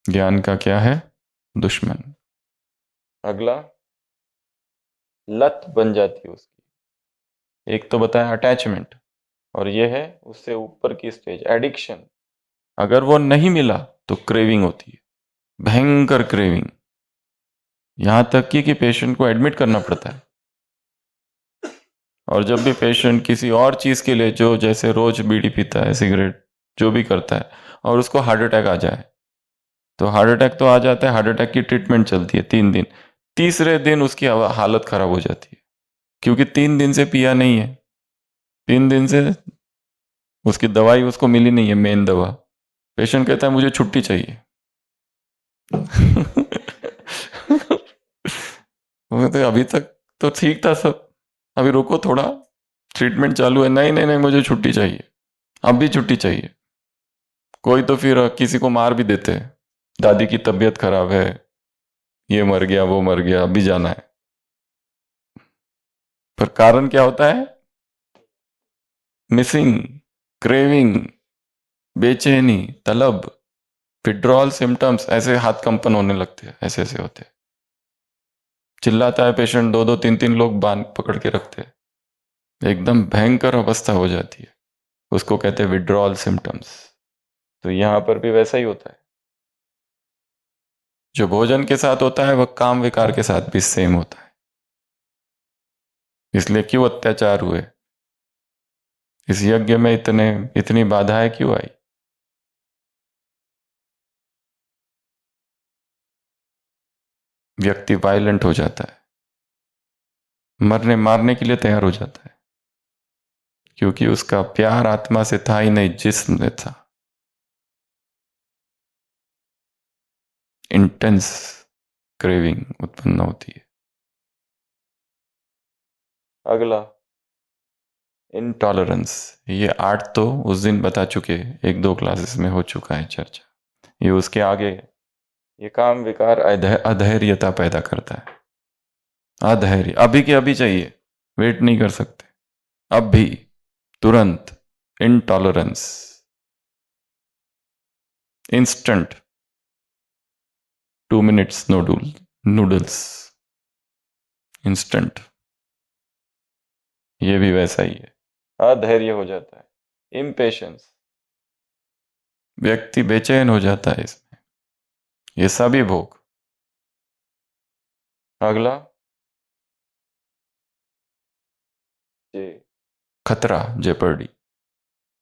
ज्ञान का क्या है? दुश्मन। अगला, लत बन जाती है उसकी। एक तो बताया अटैचमेंट, और ये है उससे ऊपर की स्टेज एडिक्शन। अगर वो नहीं मिला तो क्रेविंग होती है, भयंकर क्रेविंग, यहां तक कि पेशेंट को एडमिट करना पड़ता है। और जब भी पेशेंट किसी और चीज के लिए, जो जैसे रोज बीड़ी पीता है, सिगरेट जो भी करता है, और उसको हार्ट अटैक आ जाए, तो हार्ट अटैक तो आ जाता है, हार्ट अटैक की ट्रीटमेंट चलती है 3 दिन, तीसरे दिन उसकी हालत खराब हो जाती है, क्योंकि 3 दिन से पिया नहीं है, 3 दिन से उसकी दवाई उसको मिली नहीं है, मेन दवा। पेशेंट कहता है मुझे छुट्टी चाहिए। वो तो अभी तक तो ठीक था सब, अभी रुको थोड़ा, ट्रीटमेंट चालू है, नहीं नहीं नहीं मुझे छुट्टी चाहिए, अब भी छुट्टी चाहिए। कोई तो फिर किसी को मार भी देते हैं, दादी की तबीयत खराब है, ये मर गया वो मर गया, अभी जाना है। पर कारण क्या होता है? मिसिंग, क्रेविंग, बेचैनी, तलब, विड्रॉल सिम्टम्स, ऐसे हाथ कंपन होने लगते हैं, ऐसे ऐसे होते हैं। चिल्लाता है पेशेंट, दो दो तीन तीन लोग बांध पकड़ के रखते हैं, एकदम भयंकर अवस्था हो जाती है, उसको कहते हैं विड्रॉल सिम्टम्स। तो यहां पर भी वैसा ही होता है। जो भोजन के साथ होता है वह काम विकार के साथ भी सेम होता है। इसलिए क्यों अत्याचार हुए, इस यज्ञ में इतनी बाधाएं क्यों आई? व्यक्ति वायलेंट हो जाता है, मरने मारने के लिए तैयार हो जाता है, क्योंकि उसका प्यार आत्मा से था ही नहीं, जिस्म में था। इंटेंस क्रेविंग उत्पन्न होती है। अगला, इनटॉलरेंस। ये 8 तो उस दिन बता चुके, 1-2 क्लासेस में हो चुका है चर्चा। ये उसके आगे, ये काम विकार अधैर्यता पैदा करता है। अधैर्य, अभी के अभी चाहिए, वेट नहीं कर सकते, अब भी, तुरंत। Intolerance, instant, 2 minutes noodles, instant. ये भी वैसा ही है, अधैर्य हो जाता है। इम्पेशंस, व्यक्ति बेचैन हो जाता है इसमें, ये सभी भोग। अगला, ये खतरा, जेपर्डी,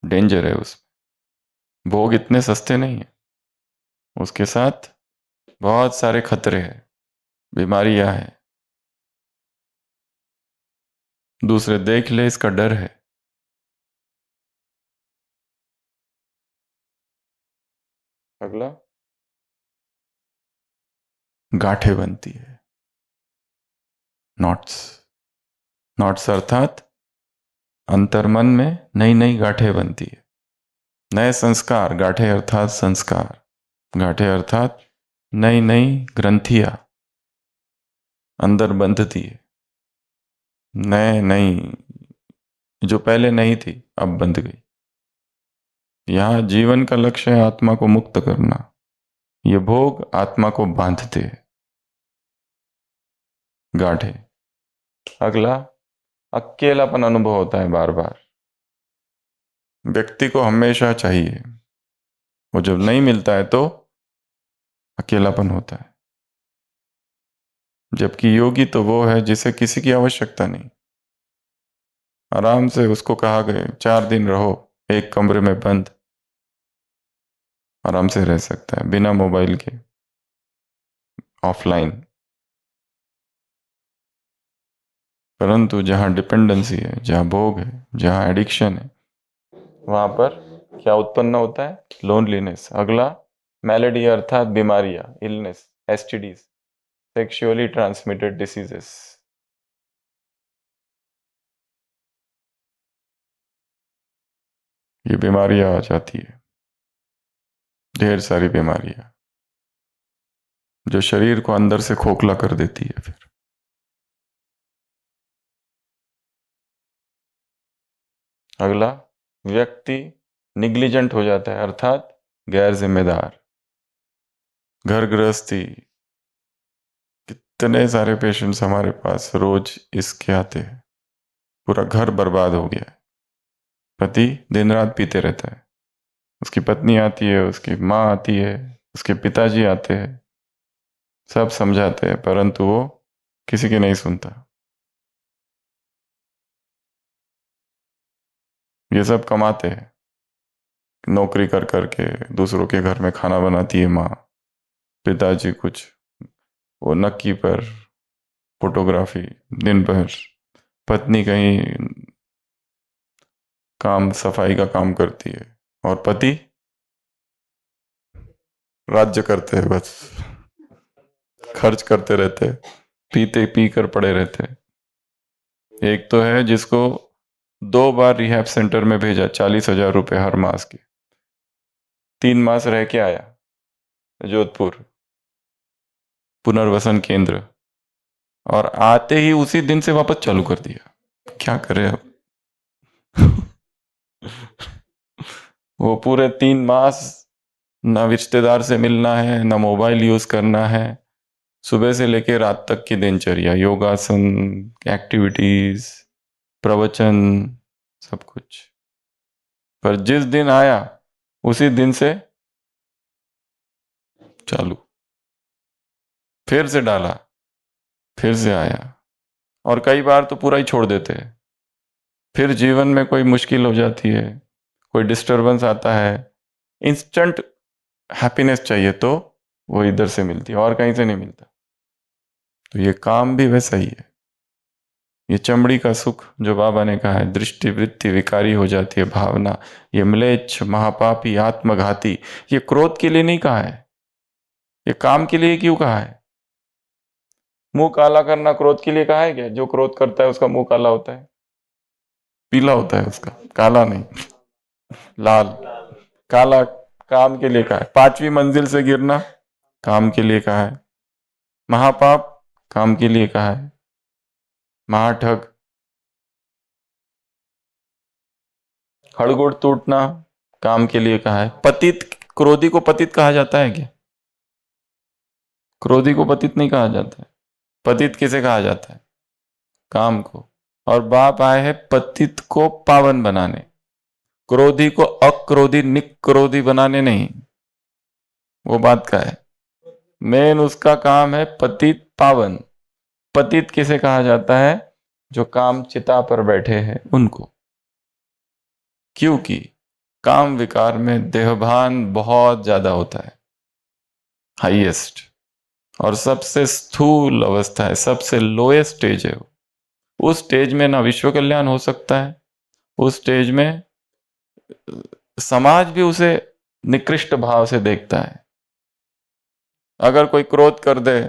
डेंजर है उसमें। भोग इतने सस्ते नहीं है, उसके साथ बहुत सारे खतरे हैं, बीमारियां हैं, दूसरे देख ले इसका डर है। अगला, गांठें बनती है, नॉट्स। नॉट्स अर्थात अंतर्मन में नई नई गांठें बनती है, नए संस्कार, गांठें अर्थात संस्कार, गांठें अर्थात नई नई ग्रंथियां अंदर बंधती है, नए नई, जो पहले नहीं थी अब बंध गई। यहां जीवन का लक्ष्य है आत्मा को मुक्त करना, ये भोग आत्मा को बांधते हैं, गांठें। अगला, अकेलापन अनुभव होता है बार बार, व्यक्ति को हमेशा चाहिए, वो जब नहीं मिलता है तो अकेलापन होता है। जबकि योगी तो वो है जिसे किसी की आवश्यकता नहीं, आराम से उसको कहा गए 4 दिन रहो एक कमरे में बंद, आराम से रह सकता है बिना मोबाइल के, ऑफलाइन। परंतु जहां डिपेंडेंसी है, जहां भोग है, जहां एडिक्शन है, वहां पर क्या उत्पन्न होता है? लोनलीनेस। अगला, मैलेडी अर्थात बीमारियां, illness, STDs, sexually transmitted diseases. ये बीमारियां आ जाती है, ढेर सारी बीमारियां जो शरीर को अंदर से खोखला कर देती है। फिर अगला, व्यक्ति निग्लिजेंट हो जाता है, अर्थात गैर जिम्मेदार। घर गृहस्थी, कितने सारे पेशेंट्स हमारे पास रोज इसके आते हैं, पूरा घर बर्बाद हो गया है। पति दिन रात पीते रहता है, उसकी पत्नी आती है, उसकी माँ आती है, उसके पिताजी आते हैं, सब समझाते हैं, परंतु वो किसी की नहीं सुनता। ये सब कमाते हैं, नौकरी कर करके दूसरों के घर में खाना बनाती है माँ, पिताजी कुछ वो नक्की पर फोटोग्राफी दिन भर, पत्नी कहीं काम सफाई का काम करती है, और पति राज्य करते हैं, बस खर्च करते रहते हैं, पीते पी कर पड़े रहते हैं। एक तो है जिसको 2 बार रिहैब सेंटर में भेजा, 40,000 रुपये हर मास के, 3 मास रह के आया जोधपुर पुनर्वसन केंद्र, और आते ही उसी दिन से वापस चालू कर दिया। क्या करे अब। वो पूरे 3 मास ना रिश्तेदार से मिलना है, ना मोबाइल यूज करना है, सुबह से लेकर रात तक की दिनचर्या, योगासन, एक्टिविटीज, प्रवचन, सब कुछ। पर जिस दिन आया उसी दिन से चालू, फिर से डाला, फिर से आया, और कई बार तो पूरा ही छोड़ देते हैं। फिर जीवन में कोई मुश्किल हो जाती है, कोई डिस्टरबेंस आता है, इंस्टेंट हैप्पीनेस चाहिए, तो वो इधर से मिलती है और कहीं से नहीं मिलता। तो ये काम भी वैसा ही है। ये चमड़ी का सुख जो बाबा ने कहा है, दृष्टि वृत्ति विकारी हो जाती है भावना, ये म्लेच्छ महापापी आत्मघाती, ये क्रोध के लिए नहीं कहा है, ये काम के लिए क्यों कहा है। मुंह काला करना क्रोध के लिए कहा है क्या? जो क्रोध करता है उसका मुंह काला होता है, पीला होता है उसका, काला नहीं, लाल। काला काम के लिए कहा है। 5वीं मंजिल से गिरना काम के लिए कहा है। महापाप काम के लिए कहा है। महाठग, खड़गोड़ टूटना काम के लिए कहा है। पतित, क्रोधी को पतित कहा जाता है क्या? क्रोधी को पतित नहीं कहा जाता है। पतित किसे कहा जाता है? काम को। और बाप आए हैं पतित को पावन बनाने, क्रोधी को अक्रोधी निक्रोधी बनाने नहीं। वो बात का है, मेन उसका काम है पतित पावन। पतित किसे कहा जाता है? जो काम चिता पर बैठे हैं उनको। क्योंकि काम विकार में देहभान बहुत ज्यादा होता है, हाईएस्ट, और सबसे स्थूल अवस्था है, सबसे लोएस्ट स्टेज है वो। उस स्टेज में ना विश्व कल्याण हो सकता है, उस स्टेज में समाज भी उसे निकृष्ट भाव से देखता है। अगर कोई क्रोध कर दे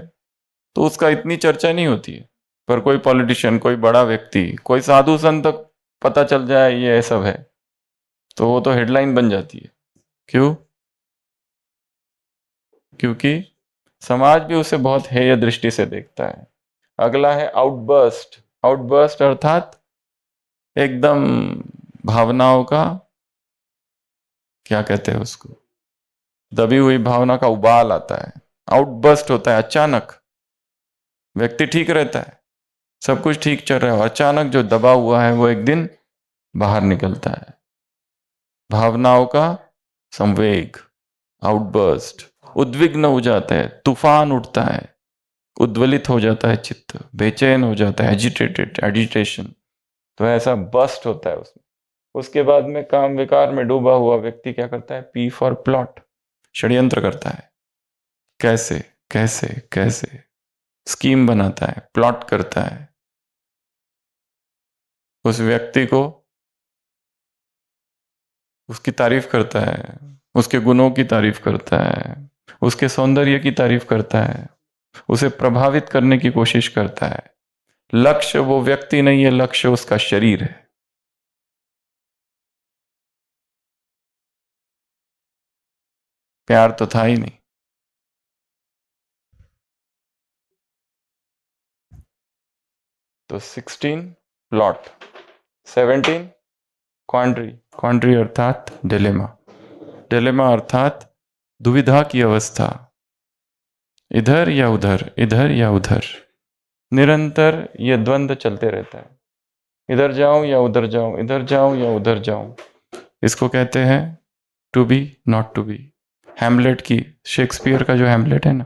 तो उसका इतनी चर्चा नहीं होती है, पर कोई पॉलिटिशियन, कोई बड़ा व्यक्ति, कोई साधु संत तक पता चल जाए ये सब है, तो वो तो हेडलाइन बन जाती है। क्यों? क्योंकि समाज भी उसे बहुत हेय दृष्टि से देखता है। अगला है आउटबर्स्ट। आउटबर्स्ट अर्थात एकदम भावनाओं का, क्या कहते हैं उसको, दबी हुई भावना का उबाल आता है, आउटबर्स्ट होता है अचानक। व्यक्ति ठीक रहता है, सब कुछ ठीक चल रहा है, और अचानक जो दबा हुआ है वो एक दिन बाहर निकलता है। भावनाओं का संवेग, आउटबर्स्ट, उद्विग्न हो जाता है, तूफान उठता है, उद्वलित हो जाता है चित्त, बेचैन हो जाता है, एजिटेटेड, एजिटेशन, तो ऐसा बस्ट होता है उसमें। उसके बाद में काम विकार में डूबा हुआ व्यक्ति क्या करता है? पी फॉर प्लॉट, षड्यंत्र करता है। कैसे कैसे कैसे स्कीम बनाता है, प्लॉट करता है। उस व्यक्ति को, उसकी तारीफ करता है, उसके गुणों की तारीफ करता है, उसके सौंदर्य की तारीफ करता है, उसे प्रभावित करने की कोशिश करता है। लक्ष्य वो व्यक्ति नहीं है, लक्ष्य उसका शरीर है। प्यार तो था ही नहीं। तो 16 प्लॉट, 17 क्वांड्री, क्वांड्री अर्थात डिलेमा, डिलेमा अर्थात दुविधा की अवस्था, इधर या उधर, इधर या उधर, निरंतर ये द्वंद्व चलते रहता है, इधर जाऊं या उधर जाऊं, इधर जाऊं या उधर जाऊं। इसको कहते हैं to be not to be. Hamlet की, शेक्सपियर का जो हैमलेट है ना,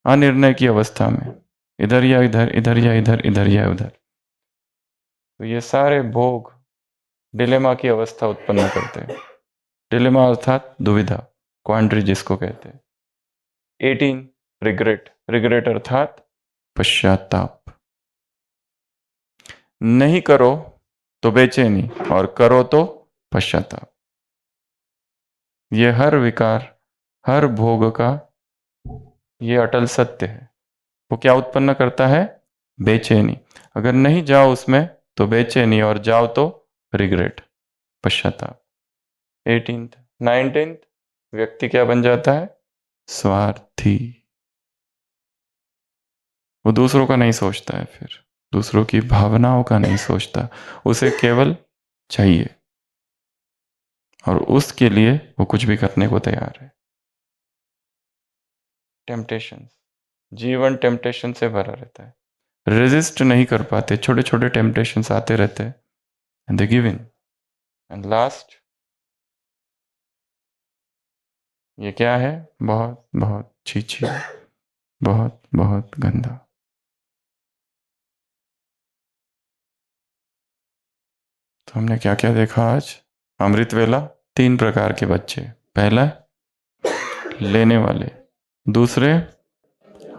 अनिर्णय की अवस्था में, इधर या इधर, इधर या इधर, इधर या उधर। तो ये सारे भोग डिलेमा की अवस्था उत्पन्न करते हैं। डिलेमा अर्थात दुविधा, क्वांड्री जिसको कहते हैं। 18 रिग्रेट, रिग्रेट अर्थात पश्चाताप। नहीं करो तो बेचैनी और करो तो पश्चाताप। ये हर विकार, हर भोग का ये अटल सत्य है। वो क्या उत्पन्न करता है? बेचैनी। अगर नहीं जाओ उसमें तो बेचैनी, और जाओ तो रिग्रेट, पश्चाताप। 18th 19th व्यक्ति क्या बन जाता है? स्वार्थी। वो दूसरों का नहीं सोचता है, फिर दूसरों की भावनाओं का नहीं सोचता, उसे केवल चाहिए, और उसके लिए वो कुछ भी करने को तैयार है। टेम्पटेशन, जीवन टेम्पटेशन से भरा रहता है, रेजिस्ट नहीं कर पाते, छोटे छोटे टेम्पटेशंस आते रहते हैं, and they give in. And last ये क्या है? बहुत बहुत छी, बहुत बहुत गंदा। तो हमने क्या क्या देखा आज? अमृत वेला, 3 प्रकार के बच्चे। पहला लेने वाले, दूसरे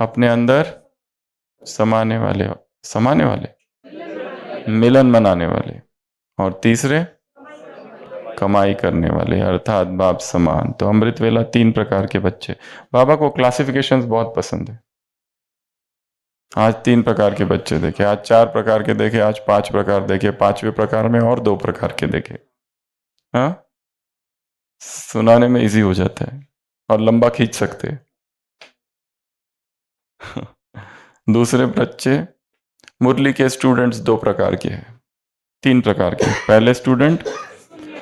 अपने अंदर समाने वाले, समाने वाले मिलन मनाने वाले, और तीसरे कमाई करने वाले अर्थात बाप समान। तो अमृत वेला 3 प्रकार के बच्चे। बाबा को क्लासिफिकेशंस बहुत पसंद है। आज 3 प्रकार के बच्चे देखे, आज 4 प्रकार के देखे, आज 5 प्रकार देखे, 5वें प्रकार में और 2 प्रकार के देखे। हाँ, सुनाने में इजी हो जाता है और लंबा खींच सकते हैं। दूसरे बच्चे, मुरली के स्टूडेंट्स 2 प्रकार के हैं, 3 प्रकार के। पहले स्टूडेंट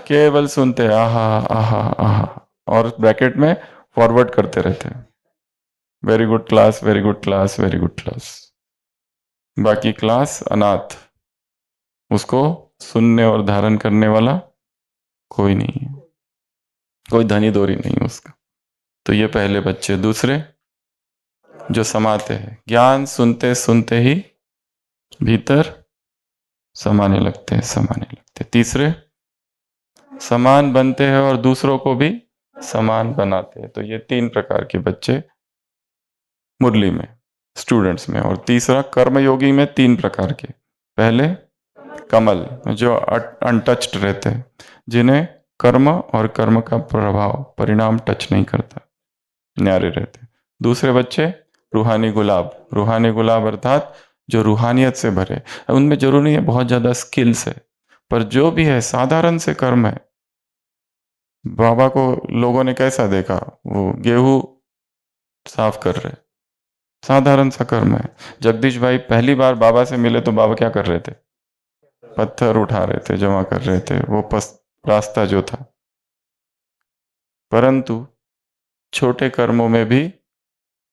केवल सुनते हैं, आहा आहा आहा, और ब्रैकेट में फॉरवर्ड करते रहते हैं, very good class, very good class, very good class. बाकी क्लास अनाथ, उसको सुनने और धारण करने वाला कोई नहीं है, कोई धनी दोरी नहीं उसका। तो ये पहले बच्चे। दूसरे जो समाते हैं, ज्ञान सुनते सुनते ही भीतर समाने लगते हैं, समाने लगते हैं। तीसरे समान बनते हैं और दूसरों को भी समान बनाते हैं। तो ये 3 प्रकार के बच्चे मुरली में, स्टूडेंट्स में। और तीसरा कर्मयोगी में 3 प्रकार के। पहले कमल, जो अनटच्ड रहते हैं, जिन्हें कर्म और कर्म का प्रभाव, परिणाम टच नहीं करता, न्यारे रहते। दूसरे बच्चे रूहानी गुलाब, रूहानी गुलाब अर्थात जो रूहानियत से भरे। उनमें जरूरी नहीं है बहुत ज़्यादा स्किल्स है, पर जो भी है साधारण से कर्म है। बाबा को लोगों ने कैसा देखा? वो गेहूं साफ कर रहे, साधारण सा कर्म है। जगदीश भाई पहली बार बाबा से मिले तो बाबा क्या कर रहे थे? पत्थर उठा रहे थे, जमा कर रहे थे, वो रास्ता जो था। परंतु छोटे कर्मों में भी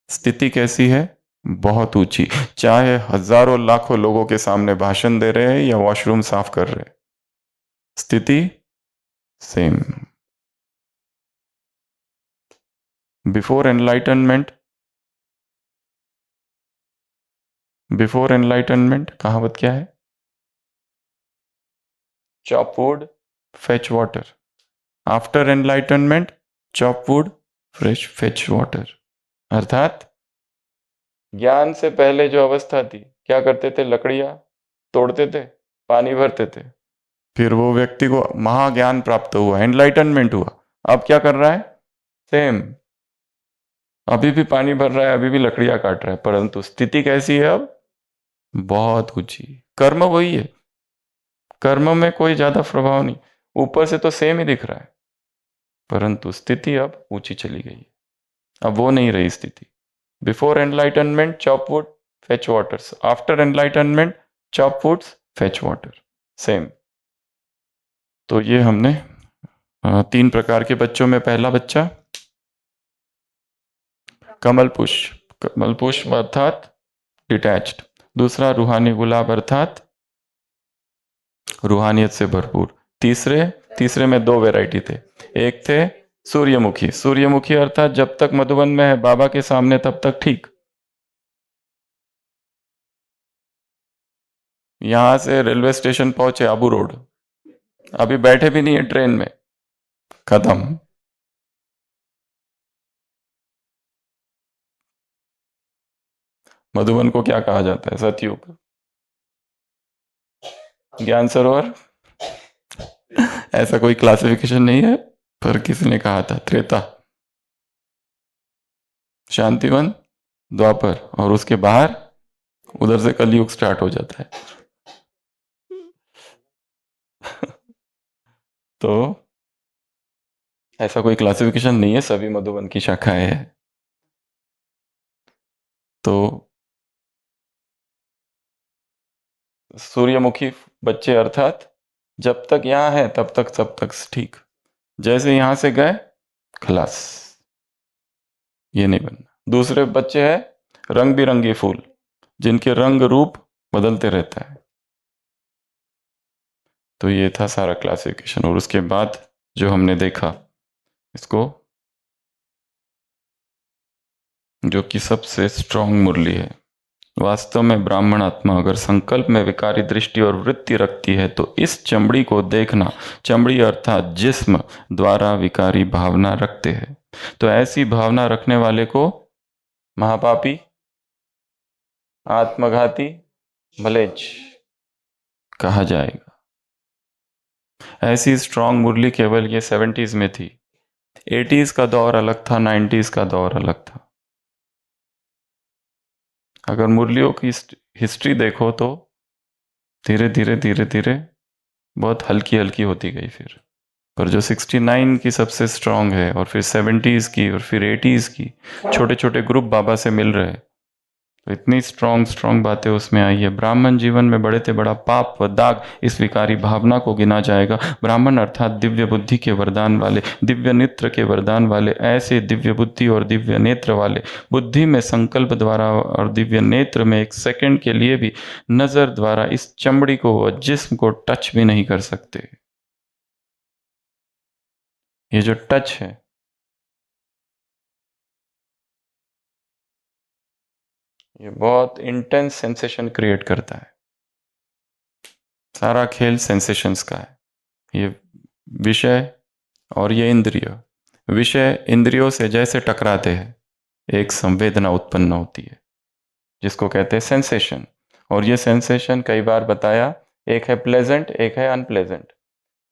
स्थिति कैसी है? बहुत ऊंची। चाहे हजारों लाखों लोगों के सामने भाषण दे रहे हैं या वॉशरूम साफ कर रहे हैं, स्थिति same. Before enlightenment, before enlightenment कहावत क्या है? Chop wood, fetch water. After enlightenment, chop would, fresh fetch water. अर्थात ज्ञान से पहले जो अवस्था थी, क्या करते थे? लकड़ियां तोड़ते थे, पानी भरते थे। फिर वो व्यक्ति को महाज्ञान प्राप्त हुआ, एनलाइटनमेंट हुआ। अब क्या कर रहा है? सेम, अभी भी पानी भर रहा है, अभी भी लकड़ियां काट रहा है, परंतु स्थिति कैसी है अब? बहुत ऊंची। कर्म वही है, कर्म में कोई ज्यादा प्रभाव नहीं, ऊपर से तो सेम ही दिख रहा है। परंतु स्थिति अब ऊंची चली गई। अब वो नहीं रही स्थिति। Before enlightenment chop wood fetch waters, after enlightenment chop woods fetch water, same. तो ये हमने 3 प्रकार के बच्चों में पहला बच्चा कमल पुष्प, कमल पुष्प अर्थात डिटैच्ड। दूसरा रूहानी गुलाब अर्थात रूहानियत से भरपूर। तीसरे में 2 वैरायटी थे। एक थे सूर्यमुखी, सूर्यमुखी अर्थात जब तक मधुबन में है बाबा के सामने तब तक ठीक, यहां से रेलवे स्टेशन पहुंचे आबू रोड, अभी बैठे भी नहीं है ट्रेन में, खत्म। मधुबन को क्या कहा जाता है? सतयुग, ज्ञान सरोवर, ऐसा कोई क्लासिफिकेशन नहीं है, पर किसी ने कहा था त्रेता, शांतिवन, द्वापर, और उसके बाहर उधर से कलयुग स्टार्ट हो जाता है। तो ऐसा कोई क्लासिफिकेशन नहीं है, सभी मधुबन की शाखाएं हैं। तो सूर्यमुखी बच्चे अर्थात जब तक यहां है तब तक सब तक ठीक, जैसे यहां से गए खलास, ये नहीं बनना। दूसरे बच्चे हैं रंग बिरंगे फूल, जिनके रंग रूप बदलते रहता है। तो ये था सारा क्लासिफिकेशन। और उसके बाद जो हमने देखा इसको, जो कि सबसे स्ट्रॉन्ग मुरली है, वास्तव में ब्राह्मण आत्मा अगर संकल्प में विकारी दृष्टि और वृत्ति रखती है तो इस चमड़ी को देखना, चमड़ी अर्थात जिस्म द्वारा विकारी भावना रखते हैं। तो ऐसी भावना रखने वाले को महापापी, आत्मघाती, मलेच्छ कहा जाएगा। ऐसी स्ट्रॉन्ग मुरली केवल ये 70s में थी। 80s का दौर अलग था, 90s का दौर अलग था। अगर मुरलियों की हिस्ट्री देखो तो धीरे धीरे धीरे धीरे बहुत हल्की हल्की होती गई फिर, पर जो 69 की सबसे स्ट्रांग है, और फिर 70s की, और फिर 80s की, छोटे छोटे ग्रुप बाबा से मिल रहे हैं, तो इतनी स्ट्रांग स्ट्रांग बातें उसमें आई है। ब्राह्मण जीवन में बड़े से बड़ा पाप व दाग इस विकारी भावना को गिना जाएगा। ब्राह्मण अर्थात दिव्य बुद्धि के वरदान वाले, दिव्य नेत्र के वरदान वाले, ऐसे दिव्य बुद्धि और दिव्य नेत्र वाले, बुद्धि में संकल्प द्वारा और दिव्य नेत्र में एक सेकंड के लिए भी नजर द्वारा इस चमड़ी को व जिस्म को टच भी नहीं कर सकते। ये जो टच है, ये बहुत इंटेंस सेंसेशन क्रिएट करता है। सारा खेल सेंसेशंस का है। ये विषय और ये इंद्रिय, विषय इंद्रियों से जैसे टकराते हैं, एक संवेदना उत्पन्न होती है जिसको कहते हैं सेंसेशन। और ये सेंसेशन कई बार बताया, एक है प्लेजेंट, एक है अनप्लेजेंट।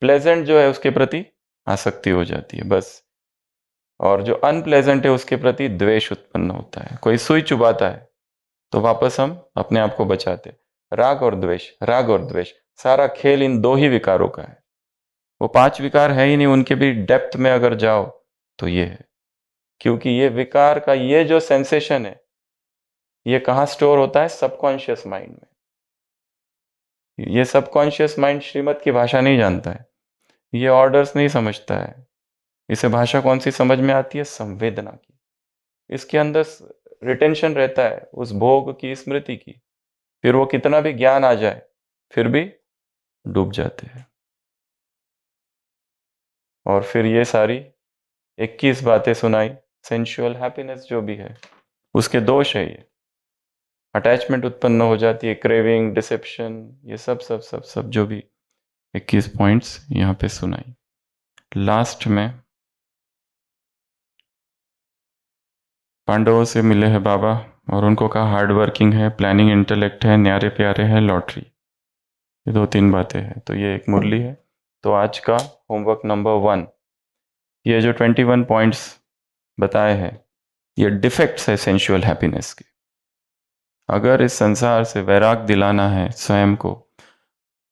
प्लेजेंट जो है उसके प्रति आसक्ति हो जाती है बस, और जो अनप्लेजेंट है उसके प्रति द्वेष उत्पन्न होता है। कोई सुई चुभाता है तो वापस हम अपने आप को बचाते। राग और द्वेष, राग और द्वेष, सारा खेल इन 2 ही विकारों का है। वो 5 विकार है ही नहीं, उनके भी डेप्थ में अगर जाओ तो ये है। क्योंकि ये विकार का ये जो सेंसेशन है, ये कहाँ स्टोर होता है? सबकॉन्शियस माइंड में। ये सबकॉन्शियस माइंड श्रीमत की भाषा नहीं जानता है, ये ऑर्डर्स नहीं समझता है। इसे भाषा कौन सी समझ में आती है? संवेदना की। इसके अंदर रिटेंशन रहता है उस भोग की, स्मृति की। फिर वो कितना भी ज्ञान आ जाए फिर भी डूब जाते हैं। और फिर ये सारी 21 बातें सुनाई, सेंशुअल हैप्पीनेस जो भी है उसके दोष है। ये अटैचमेंट उत्पन्न हो जाती है, क्रेविंग, डिसेप्शन, ये सब सब सब सब जो भी 21 पॉइंट्स यहाँ पे सुनाई। लास्ट में पांडवों से मिले हैं बाबा और उनको कहा हार्ड वर्किंग है, प्लानिंग इंटेलेक्ट है, न्यारे प्यारे है, लॉटरी। ये 2-3 बातें हैं। तो ये एक मुरली है। तो आज का होमवर्क नंबर 1, ये जो 21 पॉइंट्स बताए हैं, ये डिफेक्ट्स है सेंशुअल हैप्पीनेस के। अगर इस संसार से वैराग दिलाना है स्वयं को,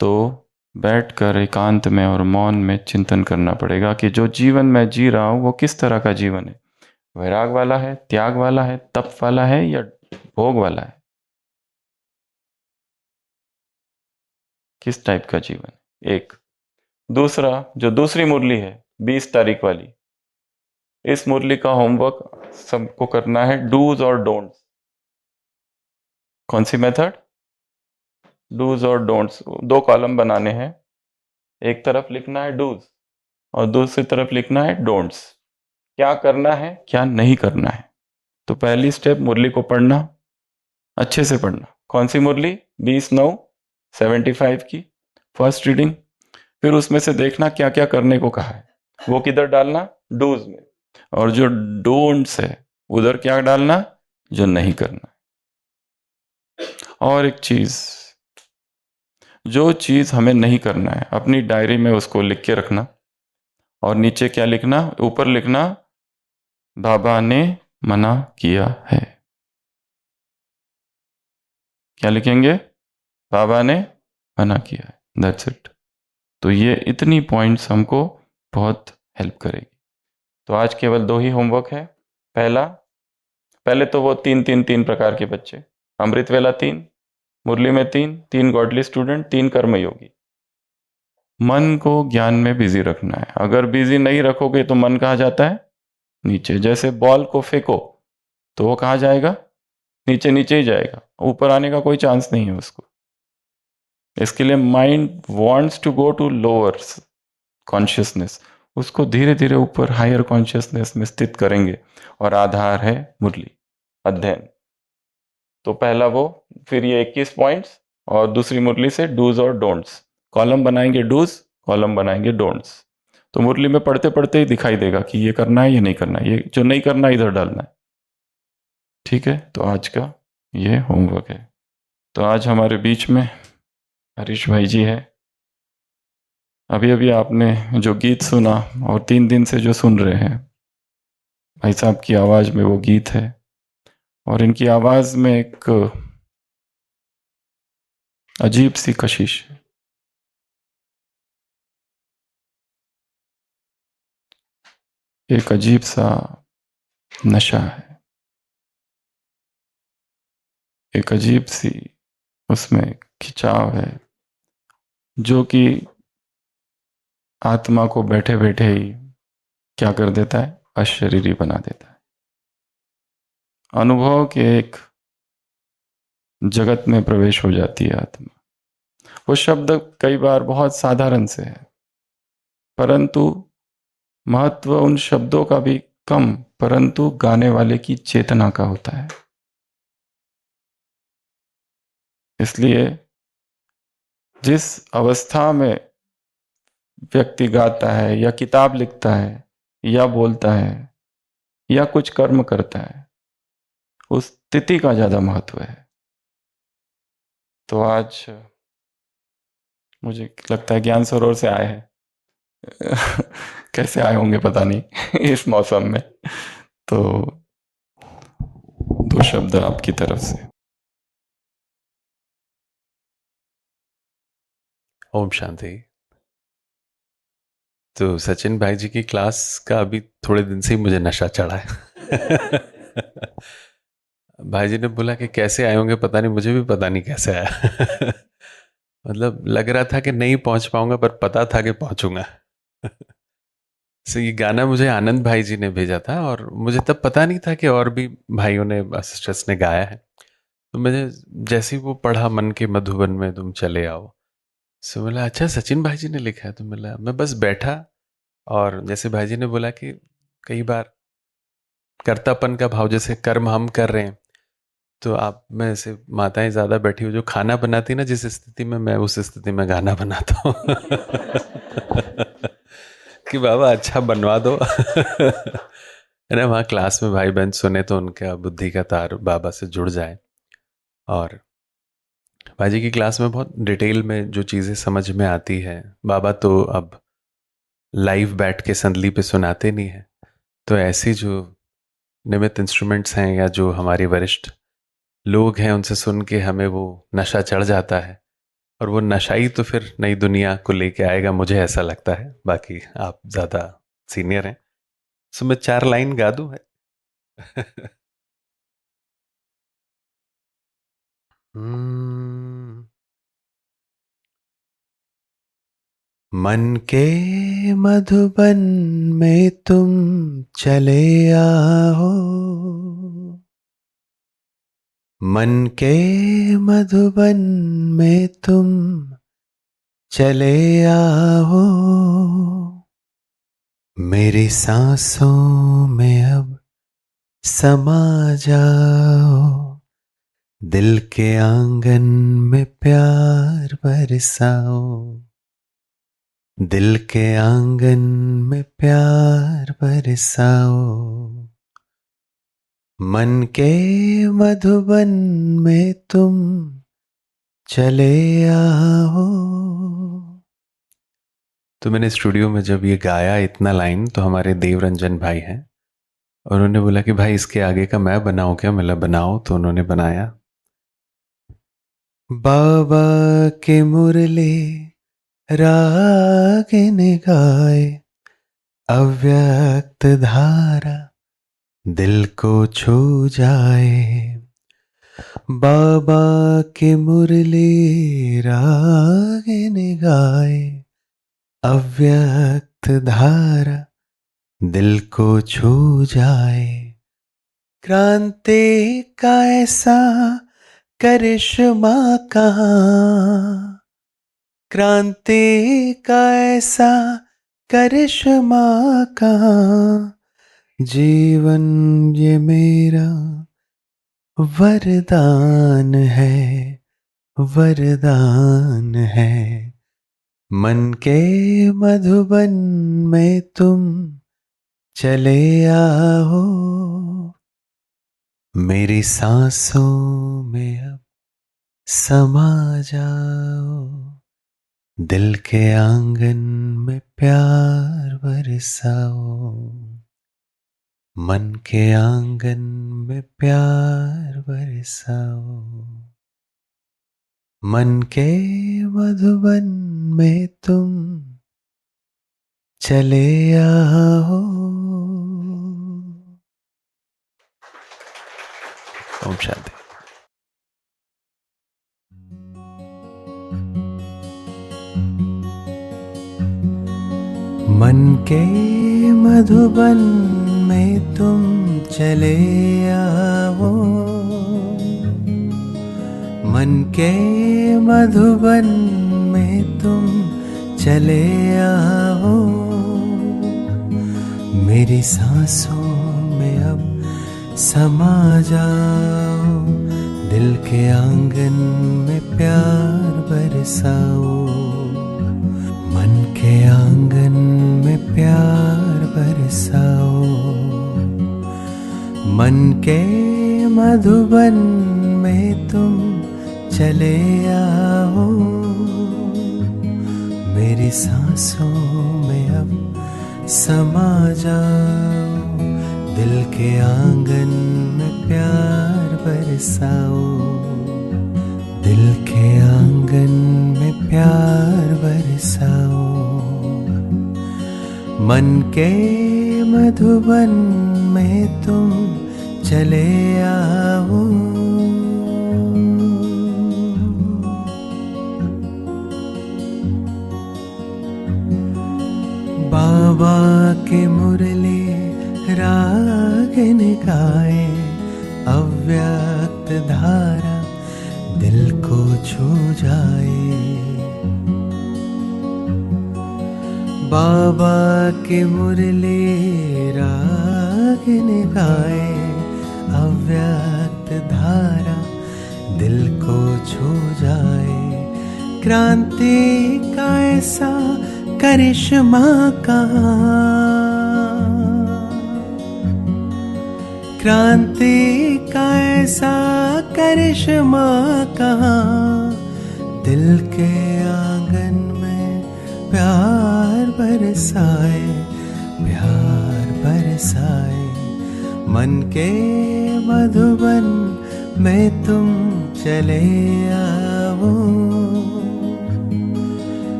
तो बैठकर एकांत में और मौन में चिंतन करना पड़ेगा कि जो जीवन मैं जी रहा हूँ वो किस तरह का जीवन है। वैराग वाला है, त्याग वाला है, तप वाला है, या भोग वाला है? किस टाइप का जीवन है? एक। दूसरा, जो दूसरी मुरली है 20 तारीख वाली, इस मुरली का होमवर्क सबको करना है, डूज और डोंट्स। कौन सी मेथड? डूज और डोंट्स। 2 कॉलम बनाने हैं, एक तरफ लिखना है डूज और दूसरी तरफ लिखना है डोंट्स। क्या करना है, क्या नहीं करना है। तो पहली स्टेप, मुरली को पढ़ना, अच्छे से पढ़ना। कौन सी मुरली? 20/9/75 की फर्स्ट रीडिंग। फिर उसमें से देखना क्या क्या करने को कहा है, वो किधर डालना? डूज में। और जो डोंट्स है उधर क्या डालना? जो नहीं करना। और एक चीज, जो चीज हमें नहीं करना है अपनी डायरी में उसको लिख के रखना। और नीचे क्या लिखना? ऊपर लिखना, बाबा ने मना किया है। क्या लिखेंगे? बाबा ने मना किया है। That's it. तो ये इतनी पॉइंट्स हमको बहुत हेल्प करेगी। तो आज केवल 2 ही होमवर्क है। पहला, पहले तो वो 3 3 3 प्रकार के बच्चे, अमृत वेला 3, मुरली में 3 गॉडली स्टूडेंट, 3 कर्मयोगी। मन को ज्ञान में बिजी रखना है। अगर बिजी नहीं रखोगे तो मन कहाँ जाता है? नीचे। जैसे बॉल को फेंको तो वो कहाँ जाएगा? नीचे नीचे ही जाएगा, ऊपर आने का कोई चांस नहीं है उसको। इसके लिए mind wants to go to lower consciousness, उसको धीरे धीरे ऊपर हायर कॉन्शियसनेस में स्थित करेंगे। और आधार है मुरली, अध्ययन। तो पहला वो, फिर ये 21 पॉइंट्स, और दूसरी मुरली से डूज और डोंट्स। कॉलम बनाएंगे डूज, कॉलम बनाएंगे डोंट्स। तो मुरली में पढ़ते पढ़ते ही दिखाई देगा कि ये करना है, ये नहीं करना है, ये जो नहीं करना है इधर डालना है। ठीक है, तो आज का ये होमवर्क है। तो आज हमारे बीच में हरीश भाई जी है। अभी अभी आपने जो गीत सुना और 3 दिन से जो सुन रहे हैं, भाई साहब की आवाज़ में वो गीत है। और इनकी आवाज़ में एक अजीब सी कशिश है, एक अजीब सा नशा है, एक अजीब सी उसमें खिंचाव है, जो कि आत्मा को बैठे बैठे ही क्या कर देता है? अशरीरी बना देता है। अनुभव के एक जगत में प्रवेश हो जाती है आत्मा। वो शब्द कई बार बहुत साधारण से है, परंतु महत्व उन शब्दों का भी कम, परंतु गाने वाले की चेतना का होता है। इसलिए जिस अवस्था में व्यक्ति गाता है या किताब लिखता है या बोलता है या कुछ कर्म करता है, उस स्थिति का ज्यादा महत्व है। तो आज मुझे लगता है ज्ञान सरोवर से आए हैं। कैसे आए होंगे पता नहीं इस मौसम में। तो 2 शब्द आपकी तरफ से। ओम शांति। तो सचिन भाई जी की क्लास का अभी थोड़े दिन से ही मुझे नशा चढ़ा है। भाई जी ने बोला कि कैसे आए होंगे पता नहीं, मुझे भी पता नहीं कैसे आया। मतलब लग रहा था कि नहीं पहुंच पाऊंगा, पर पता था कि पहुंचूंगा। ये गाना मुझे आनंद भाई जी ने भेजा था, और मुझे तब पता नहीं था कि और भी भाइयों ने, सिस्टर्स ने गाया है। तो मैंने जैसे ही वो पढ़ा, मन के मधुबन में तुम चले आओ, सो बोला अच्छा सचिन भाई जी ने लिखा है। तो मिला, मैं बस बैठा, और जैसे भाई जी ने बोला कि कई बार कर्तापन का भाव, जैसे कर्म हम कर रहे हैं, तो आप में ऐसे माताएं ज्यादा बैठी हो जो खाना बनाती ना, जिस स्थिति में, मैं उस स्थिति में गाना बनाता हूँ। कि बाबा अच्छा बनवा दो। है ना, वहाँ क्लास में भाई बहन सुने तो उनका बुद्धि का तार बाबा से जुड़ जाए। और भाई की क्लास में बहुत डिटेल में जो चीज़ें समझ में आती है, बाबा तो अब लाइव बैठ के संदली पे सुनाते नहीं है, तो ऐसी जो निमित्त इंस्ट्रूमेंट्स हैं या जो हमारे वरिष्ठ लोग हैं उनसे सुन के हमें वो नशा चढ़ जाता है। और वो नशाई तो फिर नई दुनिया को लेके आएगा, मुझे ऐसा लगता है। बाकी आप ज़्यादा सीनियर हैं, सो मैं 4 लाइन गा दूं है। हम्म, मन के मधुबन में तुम चले आओ, मन के मधुबन में तुम चले आओ, मेरी सांसों में अब समा जाओ, दिल के आंगन में प्यार बरसाओ, दिल के आंगन में प्यार बरसाओ, मन के मधुबन में तुम चले आओ। तो मैंने स्टूडियो में जब ये गाया इतना लाइन, तो हमारे देवरंजन भाई हैं, और उन्होंने बोला कि भाई इसके आगे का मैं बनाऊं क्या? मैं बनाओ, तो उन्होंने बनाया। बाबा के मुरली रागिन गाए, अव्यक्त धारा दिल को छू जाए, बाबा के मुरली रागिन गाए, अव्यक्त धारा दिल को छू जाए, क्रांति का ऐसा करिश्मा कहाँ, क्रांति का ऐसा करिश्मा कहाँ, जीवन ये मेरा वरदान है, वरदान है, मन के मधुबन में तुम चले आओ, मेरी सांसों में अब समा जाओ, दिल के आंगन में प्यार बरसाओ, मन के आंगन में प्यार बरसाओ, मन के मधुबन में तुम चले आओ। ओम शांति। मन के मधुबन में तुम चले आओ, मन के मधुबन में तुम चले आओ, मेरी सांसों में अब समा जाओ, दिल के आंगन में प्यार बरसाओ, मन के आंगन में प्यार बरसाओ, मन के मधुबन में तुम चले आओ, मेरी सांसों में अब समा जाओ, दिल के आंगन में प्यार बरसाओ, दिल के आंगन में प्यार बरसाओ, मन के मधुबन में तुम चले आओ। बाबा के मुरली रागिन गाए, अव्यक्त धारा दिल को छू जाए, बाबा के मुरली रागिन गाए, अव्यक्त धारा दिल को छू जाए, क्रांति का ऐसा करिश्मा कहाँ, क्रांति का ऐसा करिश्मा कहाँ, दिल के आंगन में प्यार बरसाए, प्यार बरसाए, मन के मधुबन में तुम चले आओ,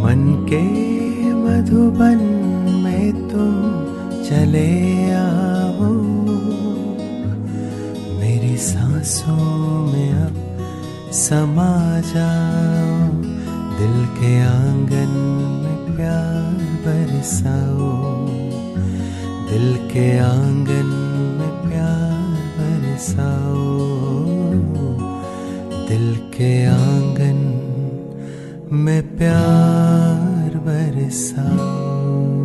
मन के मधुबन में तुम चले आओ, मेरी सांसों में अब समा जाओ, दिल के आंगन में प्यार बरसाओ, दिल के आंगन में प्यार बरसाओ, दिल के आंगन में प्यार बरसाओ।